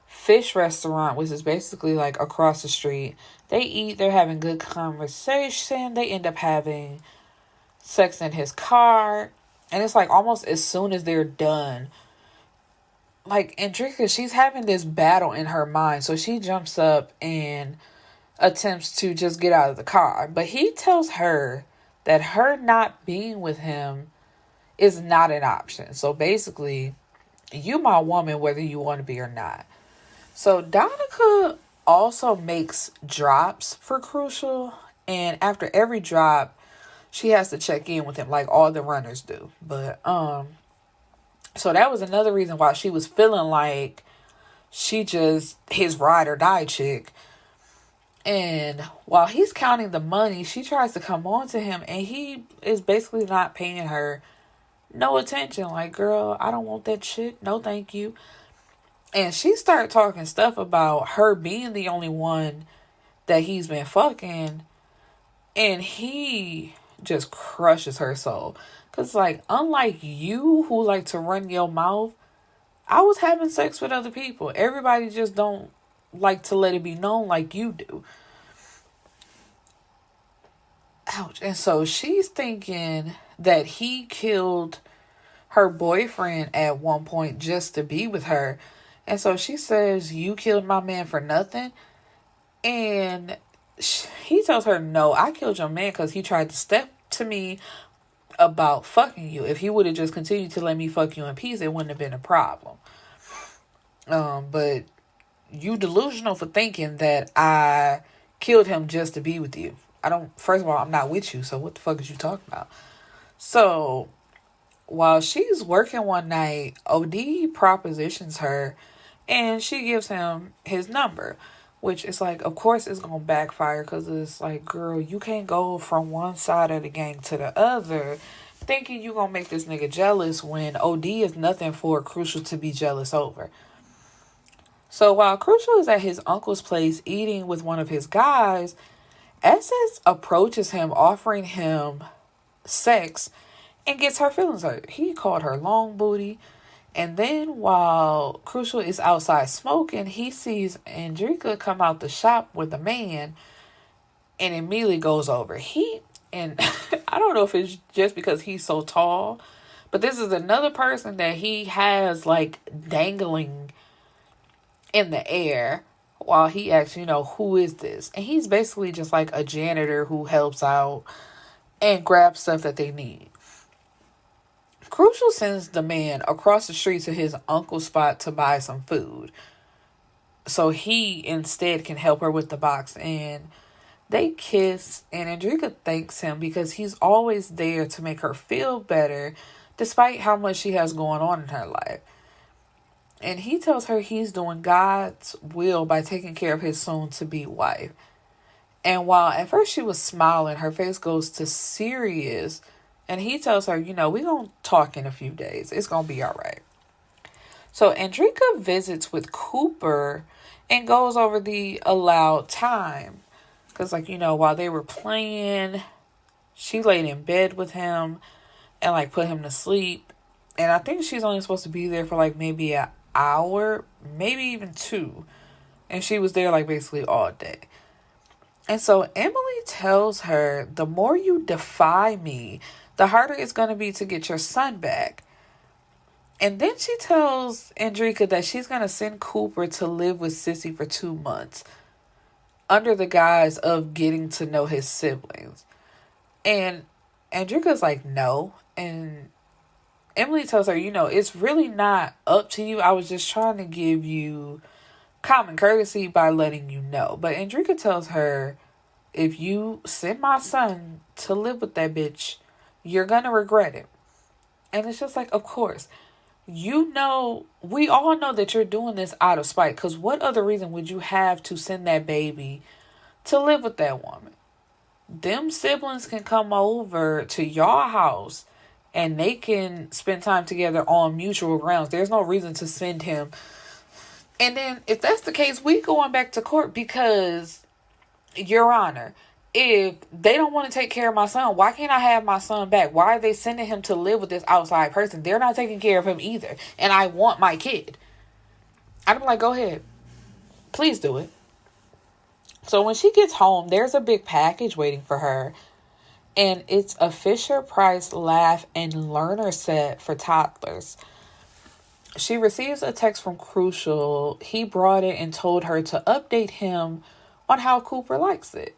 fish restaurant, which is basically like across the street. They eat, they're having good conversation. They end up having sex in his car. And it's like almost as soon as they're done, like Andreka, she's having this battle in her mind. So she jumps up and attempts to just get out of the car. But he tells her that her not being with him is not an option. So basically, you my woman whether you want to be or not. So Donica also makes drops for Krucial, and after every drop, she has to check in with him like all the runners do. But so that was another reason why she was feeling like she just his ride or die chick. And while he's counting the money, she tries to come on to him, and he is basically not paying her no attention. Like, girl, I don't want that shit. No, thank you. And she started talking stuff about her being the only one that he's been fucking. And he just crushes her soul. Because, like, unlike you who like to run your mouth, I was having sex with other people. Everybody just don't like to let it be known like you do. Ouch. And so she's thinking that he killed her boyfriend at one point just to be with her. And so she says, you killed my man for nothing? And he tells her, no, I killed your man because he tried to step to me about fucking you. If he would have just continued to let me fuck you in peace, it wouldn't have been a problem. But you delusional for thinking that I killed him just to be with you. First of all, I'm not with you, so what the fuck is you talking about? So, while she's working one night, OD propositions her, and she gives him his number, which is like, of course it's gonna backfire, because it's like, girl, you can't go from one side of the gang to the other thinking you gonna make this nigga jealous when OD is nothing for Krucial to be jealous over. So while Krucial is at his uncle's place eating with one of his guys, Essex approaches him offering him sex and gets her feelings hurt. He called her long booty. And then while Krucial is outside smoking, he sees Andreka come out the shop with a man and immediately goes over. And I don't know if it's just because he's so tall, but this is another person that he has like dangling in the air while he asks, who is this? And he's basically just like a janitor who helps out and grabs stuff that they need. Krucial sends the man across the street to his uncle's spot to buy some food, so he instead can help her with the box. And they kiss, and Andreka thanks him because he's always there to make her feel better despite how much she has going on in her life. And he tells her he's doing God's will by taking care of his soon-to-be wife. And while at first she was smiling, her face goes to serious. And he tells her, we're going to talk in a few days. It's going to be all right. So Andreka visits with Cooper and goes over the allowed time. Because, while they were playing, she laid in bed with him and, put him to sleep. And I think she's only supposed to be there for, maybe an hour, maybe even 2. And she was there, basically all day. And so Emily tells her, the more you defy me, the harder it's going to be to get your son back. And then she tells Andreka that she's going to send Cooper to live with Sissy for 2 months under the guise of getting to know his siblings. And Andreka's like, no. And Emily tells her, it's really not up to you. I was just trying to give you common courtesy by letting you know. But Andreka tells her, if you send my son to live with that bitch, you're going to regret it. And it's just like, of course. We all know that you're doing this out of spite. Because what other reason would you have to send that baby to live with that woman? Them siblings can come over to your house and they can spend time together on mutual grounds. There's no reason to send him. And then if that's the case, we going back to court because, Your Honor, if they don't want to take care of my son, why can't I have my son back? Why are they sending him to live with this outside person? They're not taking care of him either. And I want my kid. I'm like, go ahead. Please do it. So when she gets home, there's a big package waiting for her. And it's a Fisher-Price Laugh and Learner set for toddlers. She receives a text from Krucial. He brought it and told her to update him on how Cooper likes it.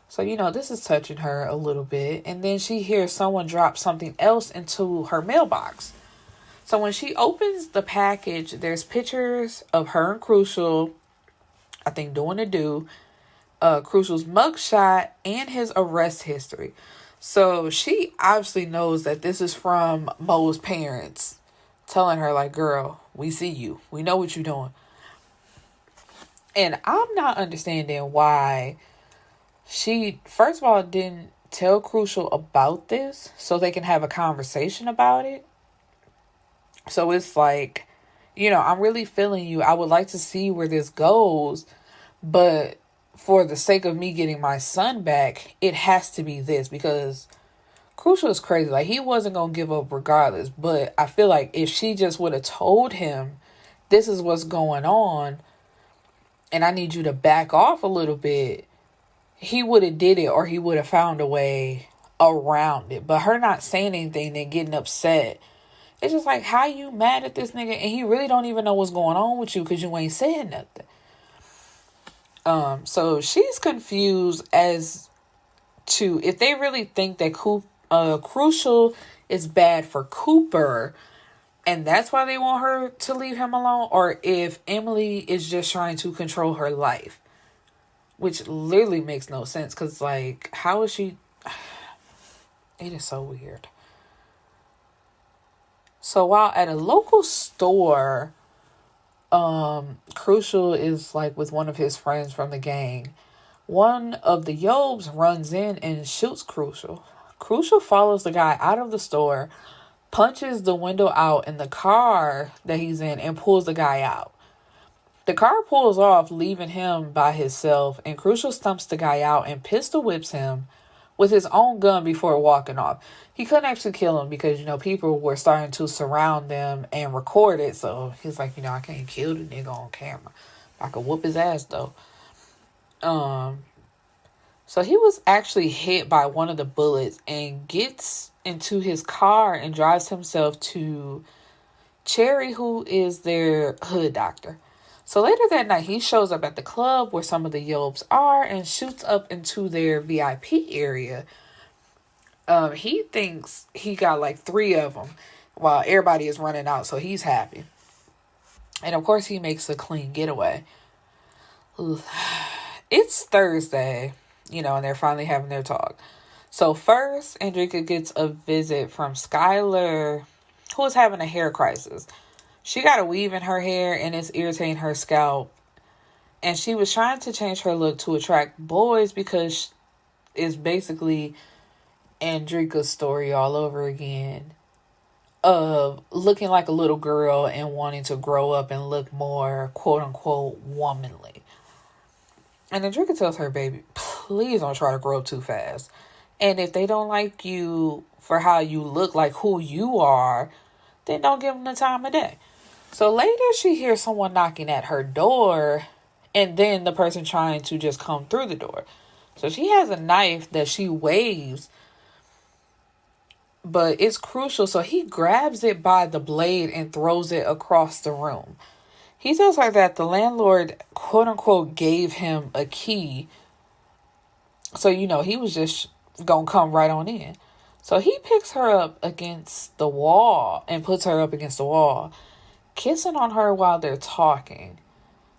So, this is touching her a little bit. And then she hears someone drop something else into her mailbox. So when she opens the package, there's pictures of her and Krucial, I think doing a do, Crucial's mugshot, and his arrest history. So she obviously knows that this is from Mo's parents telling her, like, girl, we see you. We know what you're doing. And I'm not understanding why she, first of all, didn't tell Krucial about this so they can have a conversation about it. So it's like, I'm really feeling you. I would like to see where this goes, but for the sake of me getting my son back, it has to be this, because Krucial is crazy. Like, he wasn't going to give up regardless, but I feel like if she just would have told him, this is what's going on, and I need you to back off a little bit, he would have did it, or he would have found a way around it. But her not saying anything and getting upset, it's just like, how you mad at this nigga and he really don't even know what's going on with you because you ain't saying nothing. So she's confused as to if they really think that Krucial is bad for Cooper and that's why they want her to leave him alone, or if Emily is just trying to control her life, which literally makes no sense, because, like, how is she... It is so weird. So while at a local store, Krucial is, like, with one of his friends from the gang, one of the Yobes runs in and shoots Krucial. Krucial follows the guy out of the store, punches the window out in the car that he's in, and pulls the guy out. The car pulls off, leaving him by himself, and Krucial stumps the guy out and pistol whips him with his own gun before walking off. He couldn't actually kill him because, people were starting to surround them and record it. So he's like, I can't kill the nigga on camera. I could whoop his ass, though. So he was actually hit by one of the bullets and gets into his car and drives himself to Cherry, who is their hood doctor. So later that night, he shows up at the club where some of the Yobes are and shoots up into their VIP area. He thinks he got like 3 of them while everybody is running out, so he's happy. And of course, he makes a clean getaway. It's Thursday, and they're finally having their talk. So first, Andreka gets a visit from Skylar, who is having a hair crisis. She got a weave in her hair and it's irritating her scalp. And she was trying to change her look to attract boys because it's basically Andreka's story all over again of looking like a little girl and wanting to grow up and look more, quote unquote, womanly. And Andreka tells her, baby, please don't try to grow up too fast. And if they don't like you for how you look, like who you are, then don't give them the time of day. So later she hears someone knocking at her door and then the person trying to just come through the door. So she has a knife that she waves, but it's Krucial. So he grabs it by the blade and throws it across the room. He tells her that the landlord, quote unquote, gave him a key. So, he was just going to come right on in. So he picks her up against the wall and puts her up against the wall, kissing on her while they're talking.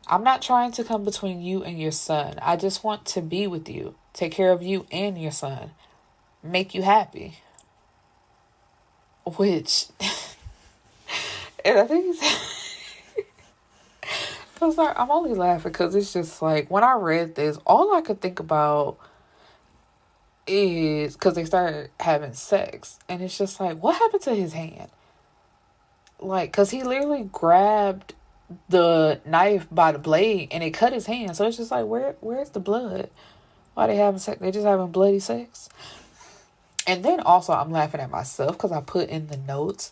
I'm not trying to come between you and your son. I just want to be with you, take care of you and your son, make you happy. Which, and I think I'm only laughing because it's just like, when I read this, all I could think about is because they started having sex, and it's just like, what happened to his hand? Like, because he literally grabbed the knife by the blade and it cut his hand. So it's just like, where's the blood? Why they having sex? They just having bloody sex. And then also I'm laughing at myself because I put in the notes,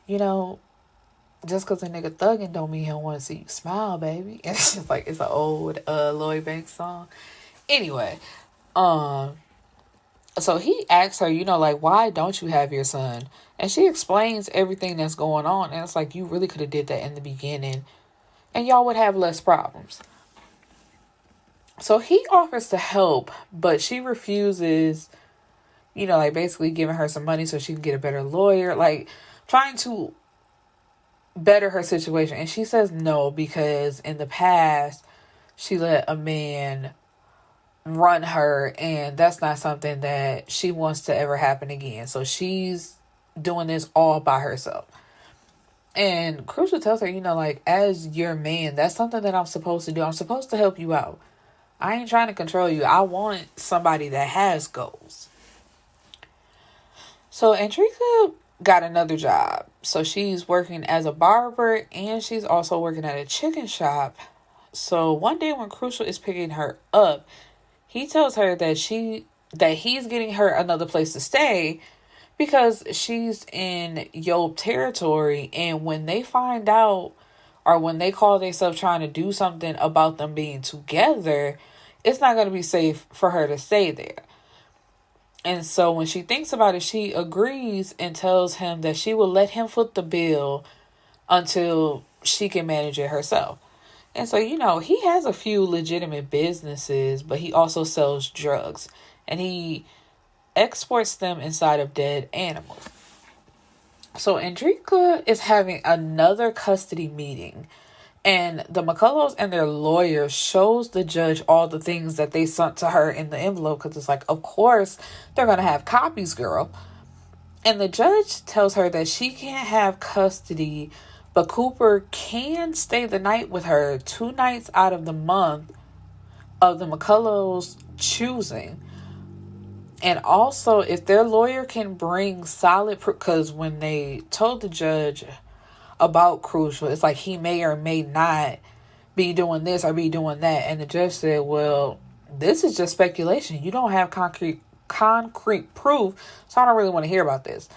just because a nigga thugging don't mean he don't want to see you smile, baby. And it's just like, it's an old Lloyd Banks song. Anyway, so he asks her, like, why don't you have your son? And she explains everything that's going on. And it's like, you really could have did that in the beginning and y'all would have less problems. So he offers to help, but she refuses, like basically giving her some money so she can get a better lawyer, like trying to better her situation. And she says no because in the past she let a man run her, and that's not something that she wants to ever happen again. So she's doing this all by herself. And Krucial tells her, like, as your man, that's something that I'm supposed to do. I'm supposed to help you out. I ain't trying to control you. I want somebody that has goals. So Andreka got another job. So she's working as a barber, and she's also working at a chicken shop. So one day when Krucial is picking her up, he tells her that he's getting her another place to stay because she's in Yob territory, and when they find out, or when they call themselves trying to do something about them being together, it's not going to be safe for her to stay there. And so when she thinks about it, she agrees and tells him that she will let him foot the bill until she can manage it herself. And so, he has a few legitimate businesses, but he also sells drugs, and he exports them inside of dead animals. So Andreka is having another custody meeting, and the McCullows and their lawyer shows the judge all the things that they sent to her in the envelope, because it's like, of course they're going to have copies, girl. And the judge tells her that she can't have custody, but Cooper can stay the night with her 2 nights out of the month of the McCullows' choosing. And also, if their lawyer can bring solid proof, because when they told the judge about Krucial, it's like he may or may not be doing this or be doing that. And the judge said, well, this is just speculation. You don't have concrete proof, so I don't really want to hear about this.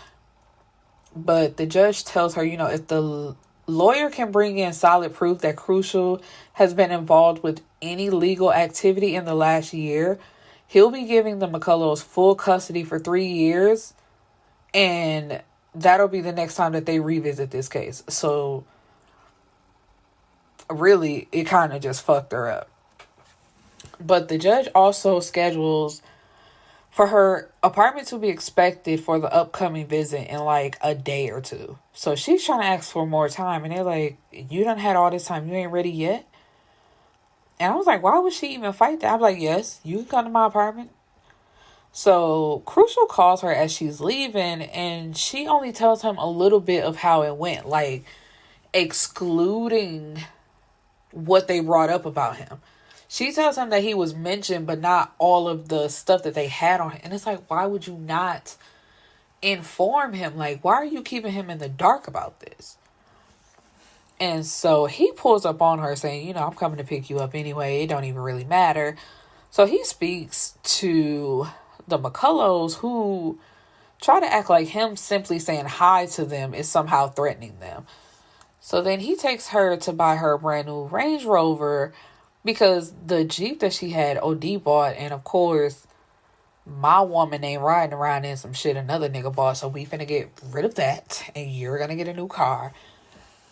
But the judge tells her, if the lawyer can bring in solid proof that Krucial has been involved with any legal activity in the last year, he'll be giving the McCullows full custody for 3 years, and that'll be the next time that they revisit this case. So, really, it kind of just fucked her up. But the judge also schedules for her apartment to be expected for the upcoming visit in like a day or two. So she's trying to ask for more time, and they're like, you done had all this time, you ain't ready yet? And I was like, why would she even fight that? I'm like, yes, you can come to my apartment. So Krucial calls her as she's leaving, and she only tells him a little bit of how it went, like excluding what they brought up about him. She tells him that he was mentioned, but not all of the stuff that they had on him. And it's like, why would you not inform him? Like, why are you keeping him in the dark about this? And so he pulls up on her saying, I'm coming to pick you up anyway. It don't even really matter. So he speaks to the McCullows, who try to act like him simply saying hi to them is somehow threatening them. So then he takes her to buy her a brand new Range Rover, because the Jeep that she had, OD bought, and of course, my woman ain't riding around in some shit another nigga bought, so we finna get rid of that, and you're gonna get a new car.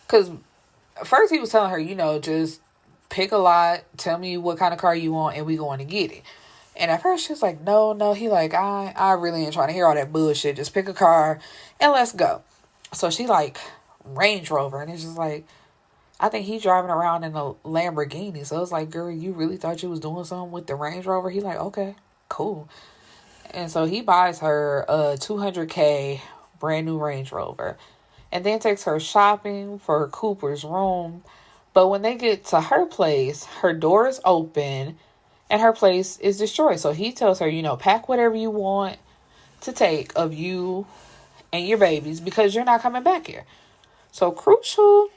Because first he was telling her, just pick a lot, tell me what kind of car you want, and we going to get it. And at first she was like, no, he like, I really ain't trying to hear all that bullshit, just pick a car, and let's go. So she like, Range Rover, and it's just like, I think he's driving around in a Lamborghini. So it's like, girl, you really thought you was doing something with the Range Rover? He like, okay, cool. And so he buys her a $200K brand new Range Rover, and then takes her shopping for Cooper's room. But when they get to her place, her door is open and her place is destroyed. So he tells her, pack whatever you want to take of you and your babies, because you're not coming back here. So Krucial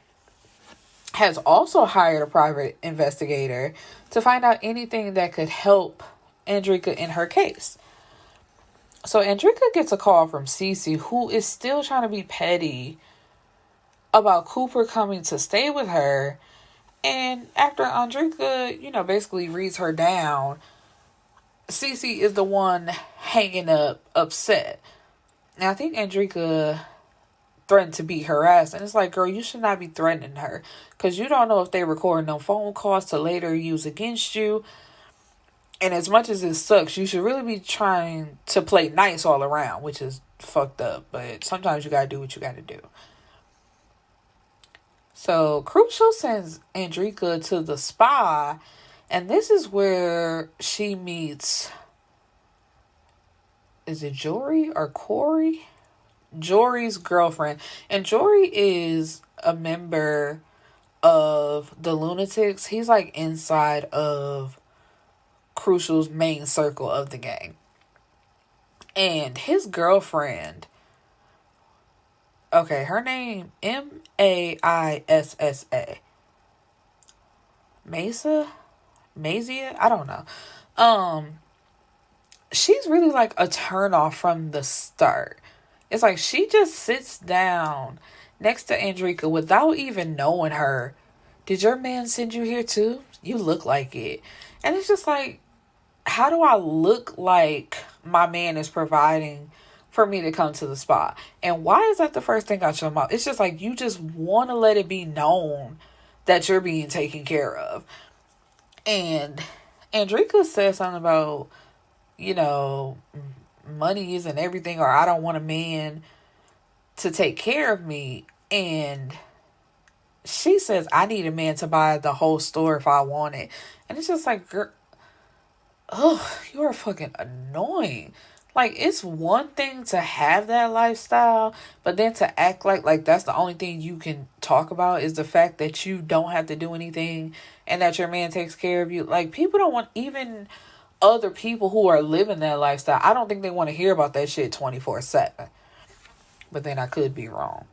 has also hired a private investigator to find out anything that could help Andreka in her case. So Andreka gets a call from Cece, who is still trying to be petty about Cooper coming to stay with her. And after Andreka, basically reads her down, Cece is the one hanging up upset. And I think Andreka threatened to beat her ass. And it's like, girl, you should not be threatening her, because you don't know if they recording them phone calls to later use against you. And as much as it sucks, you should really be trying to play nice all around, which is fucked up. But sometimes you gotta do what you gotta do. So Krucial sends Andreka to the spa, and this is where she meets, is it Jory or Corey? Jory's girlfriend. And Jory is a member of the Lunatics. He's like inside of Krucial's main circle of the gang. And his girlfriend, okay, her name, Maissa. Mazia? I don't know. She's really like a turnoff from the start. It's like she just sits down next to Andreka without even knowing her. Did your man send you here too? You look like it. And it's just like, how do I look like my man is providing for me to come to the spa? And why is that the first thing out your mouth? It's just like, you just want to let it be known that you're being taken care of. And Andreka says something about, money isn't everything, or I don't want a man to take care of me. And she says, I need a man to buy the whole store if I want it. And it's just like, girl, you are fucking annoying. Like, it's one thing to have that lifestyle, but then to act like that's the only thing you can talk about is the fact that you don't have to do anything and that your man takes care of you. Like, people don't want, even other people who are living that lifestyle, I don't think they want to hear about that shit 24/7. But then I could be wrong.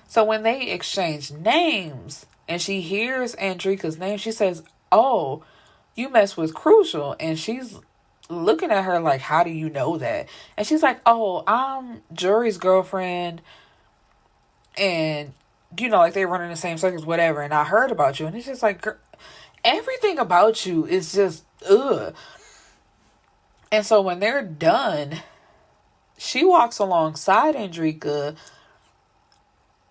So when they exchange names and she hears Andreka's name, she says, oh, you mess with Krucial. And she's looking at her like, how do you know that? And she's like, oh, I'm Jory's girlfriend. And, like they run in the same circles, whatever. And I heard about you. And it's just like, girl, everything about you is just, ugh. And so when they're done, she walks alongside Andreka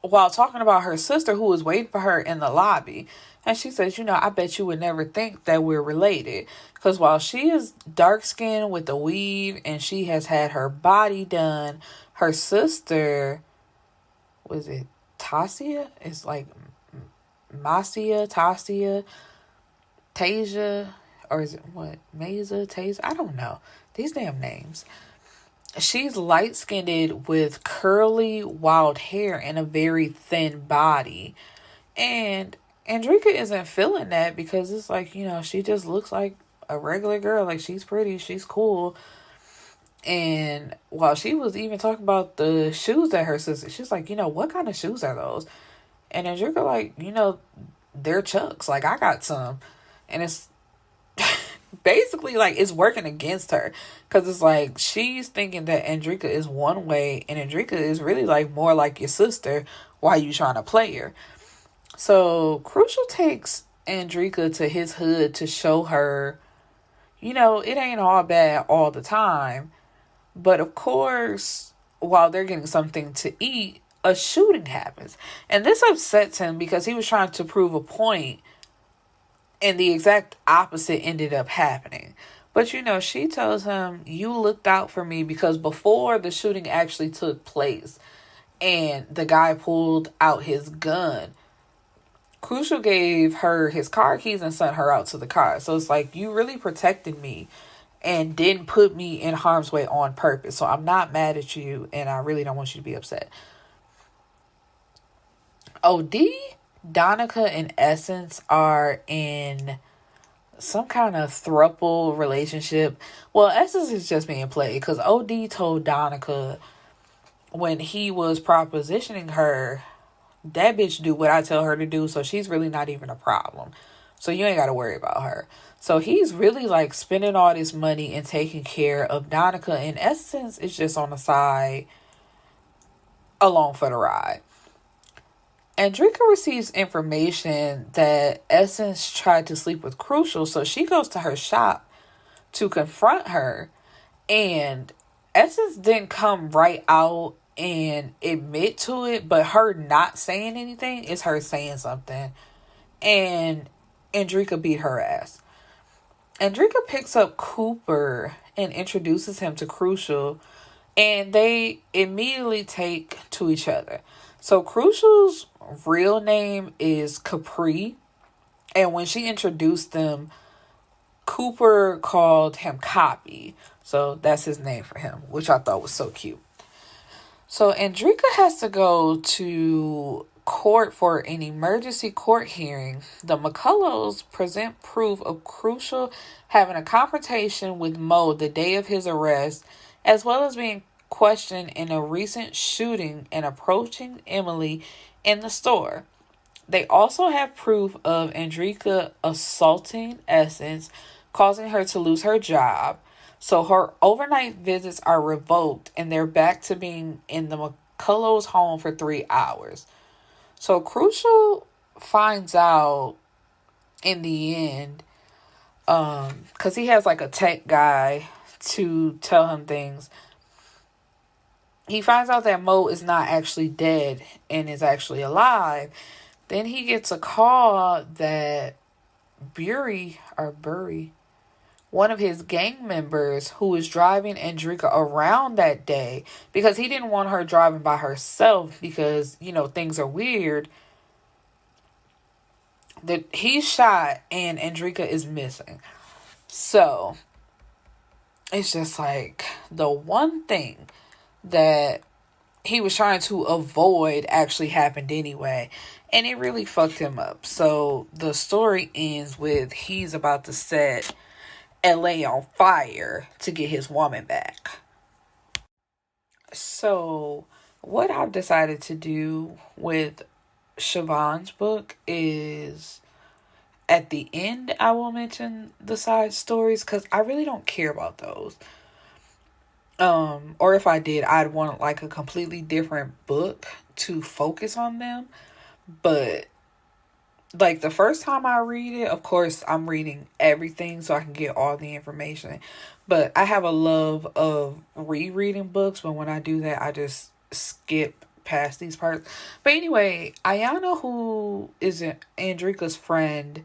while talking about her sister who was waiting for her in the lobby. And she says, I bet you would never think that we're related. Because while she is dark-skinned with a weave and she has had her body done, her sister, was it Tasia? It's like Tasia, Tasia, or is it what? Mesa, Tasia? I don't know. These damn names. She's light-skinned with curly, wild hair and a very thin body. And Andreka isn't feeling that because it's like, she just looks like a regular girl. Like, she's pretty, she's cool. And while she was even talking about the shoes that her sister, she's like, what kind of shoes are those? And Andreka like, they're Chucks. Like, I got some. And it's basically like it's working against her because it's like she's thinking that Andreka is one way and Andreka is really like more like your sister. Why you trying to play her? So Krucial takes Andreka to his hood to show her, it ain't all bad all the time. But of course, while they're getting something to eat, a shooting happens. And this upsets him because he was trying to prove a point and the exact opposite ended up happening. But, she tells him, you looked out for me because before the shooting actually took place and the guy pulled out his gun, Krucial gave her his car keys and sent her out to the car. So it's like, you really protected me and didn't put me in harm's way on purpose. So I'm not mad at you and I really don't want you to be upset. OD, Donica, and Essence are in some kind of throuple relationship. Well, Essence is just being played because OD told Donica when he was propositioning her, that bitch do what I tell her to do, so she's really not even a problem. So you ain't got to worry about her. So he's really like spending all this money and taking care of Donica, and Essence is just on the side along for the ride. Andreka receives information that Essence tried to sleep with Krucial, so she goes to her shop to confront her, and Essence didn't come right out and admit to it, but her not saying anything is her saying something, and Andreka beat her ass. Andreka picks up Cooper and introduces him to Krucial, and they immediately take to each other. So Crucial's real name is Capri, and when she introduced them, Cooper called him Copy. So that's his name for him, which I thought was so cute. So Andreka has to go to court for an emergency court hearing. The McCullochs present proof of Krucial having a confrontation with Mo the day of his arrest, as well as being questioned in a recent shooting and approaching Emily in the store. They also have proof of Andreka assaulting Essence, causing her to lose her job. So her overnight visits are revoked, and they're back to being in the McCullochs' home for 3 hours. So Krucial finds out in the end, because he has like a tech guy to tell him things. He finds out that Mo is not actually dead and is actually alive. Then he gets a call that Burry, one of his gang members who was driving Andreka around that day, because he didn't want her driving by herself because, things are weird, that he's shot and Andreka is missing. So it's just like the one thing that he was trying to avoid actually happened anyway, and it really fucked him up. So the story ends with he's about to set LA on fire to get his woman back. So what I've decided to do with Shvonne's book is at the end I will mention the side stories, because I really don't care about those. Or if I did, I'd want like a completely different book to focus on them. But like the first time I read it, of course, I'm reading everything so I can get all the information. But I have a love of rereading books, but when I do that, I just skip past these parts. But anyway, Ayana, who is Andreka's friend,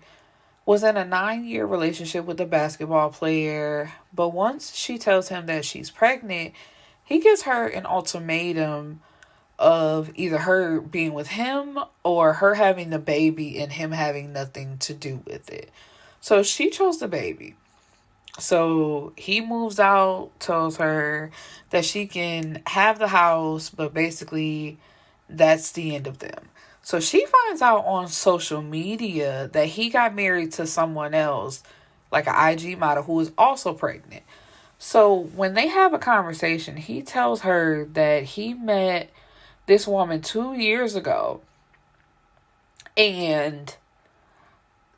was in a 9-year relationship with a basketball player. But once she tells him that she's pregnant, he gives her an ultimatum of either her being with him or her having the baby and him having nothing to do with it. So she chose the baby. So he moves out, tells her that she can have the house, but basically that's the end of them. So she finds out on social media that he got married to someone else, like an IG model who is also pregnant. So when they have a conversation, he tells her that he met this woman 2 years ago, and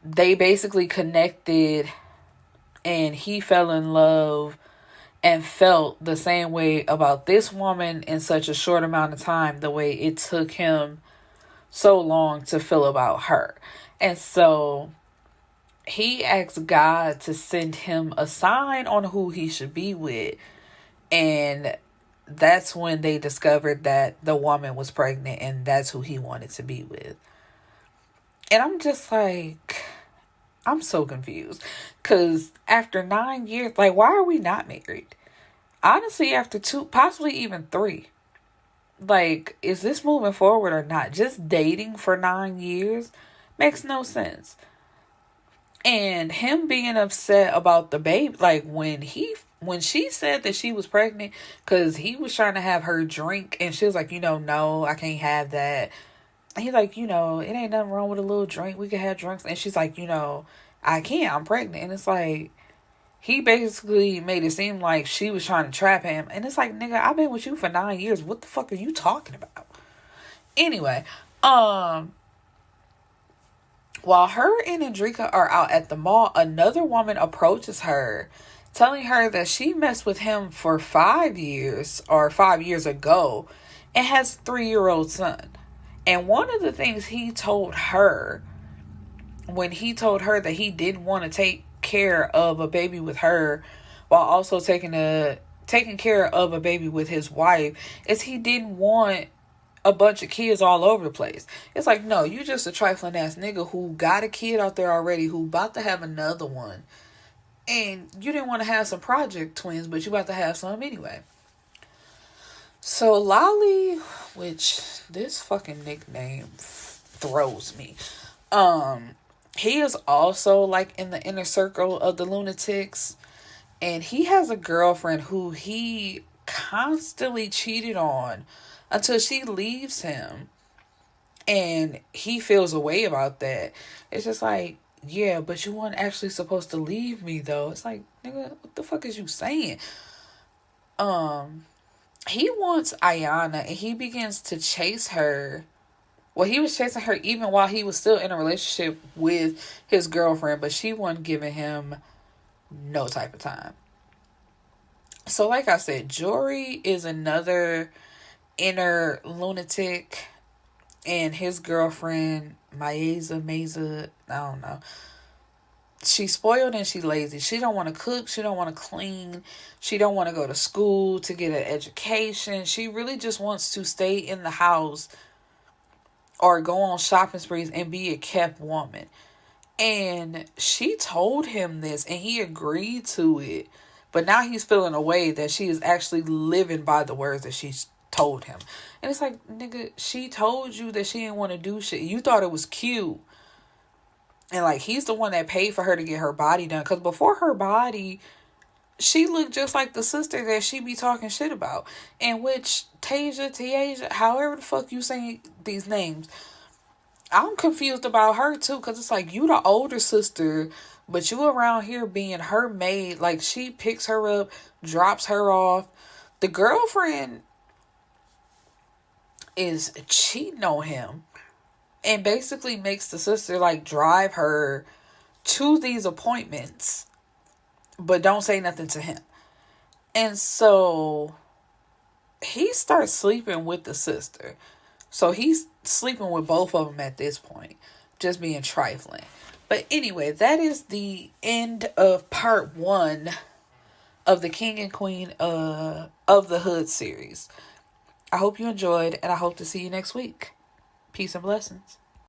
they basically connected, and he fell in love and felt the same way about this woman in such a short amount of time, the way it took him so long to feel about her. And so he asked God to send him a sign on who he should be with, and that's when they discovered that the woman was pregnant, and that's who he wanted to be with. And I'm just like, I'm so confused. Because after 9 years, like, why are we not married? Honestly, after 2, possibly even 3. Like, is this moving forward or not? Just dating for 9 years makes no sense. And him being upset about the baby, like when she said that she was pregnant, because he was trying to have her drink, and she was like, no, I can't have that. And he's like, it ain't nothing wrong with a little drink. We can have drinks. And she's like, I can't. I'm pregnant. And it's like, he basically made it seem like she was trying to trap him. And it's like, nigga, I've been with you for 9 years. What the fuck are you talking about? Anyway, while her and Andreka are out at the mall, another woman approaches her, telling her that she messed with him for 5 years, or 5 years ago, and has a 3-year-old son. And one of the things he told her, when he told her that he didn't want to take care of a baby with her, while also taking care of a baby with his wife, is he didn't want a bunch of kids all over the place. It's like, no, you just a trifling ass nigga who got a kid out there already, who about to have another one, And you didn't want to have some project twins, but you about to have some anyway. So Lolly, which this fucking nickname throws me. He is also like in the inner circle of the lunatics. And he has a girlfriend who he constantly cheated on until she leaves him. And he feels a way about that. It's just like, yeah, but you weren't actually supposed to leave me though. It's like, nigga, what the fuck is you saying? He wants Ayana and he begins to chase her. Well, he was chasing her even while he was still in a relationship with his girlfriend, but she wasn't giving him no type of time. So like I said, Jory is another inner lunatic, and his girlfriend, Maiza, I don't know. She's spoiled and she's lazy. She don't want to cook. She don't want to clean. She don't want to go to school to get an education. She really just wants to stay in the house or go on shopping sprees and be a kept woman. And she told him this and he agreed to it. But now he's feeling a way that she is actually living by the words that she's told him. And it's like, nigga, she told you that she didn't want to do shit. You thought it was cute. And like, he's the one that paid for her to get her body done. Because before her body, she looked just like the sister that she be talking shit about. In which Tasia, however the fuck you say these names, I'm confused about her too. Because it's like, you the older sister, but you around here being her maid. Like, she picks her up, drops her off. The girlfriend is cheating on him. And basically makes the sister like drive her to these appointments, but don't say nothing to him. And so he starts sleeping with the sister. So he's sleeping with both of them at this point, just being trifling. But anyway, that is the end of part 1 of the King and Queen of the Hood series. I hope you enjoyed, and I hope to see you next week. Peace and blessings.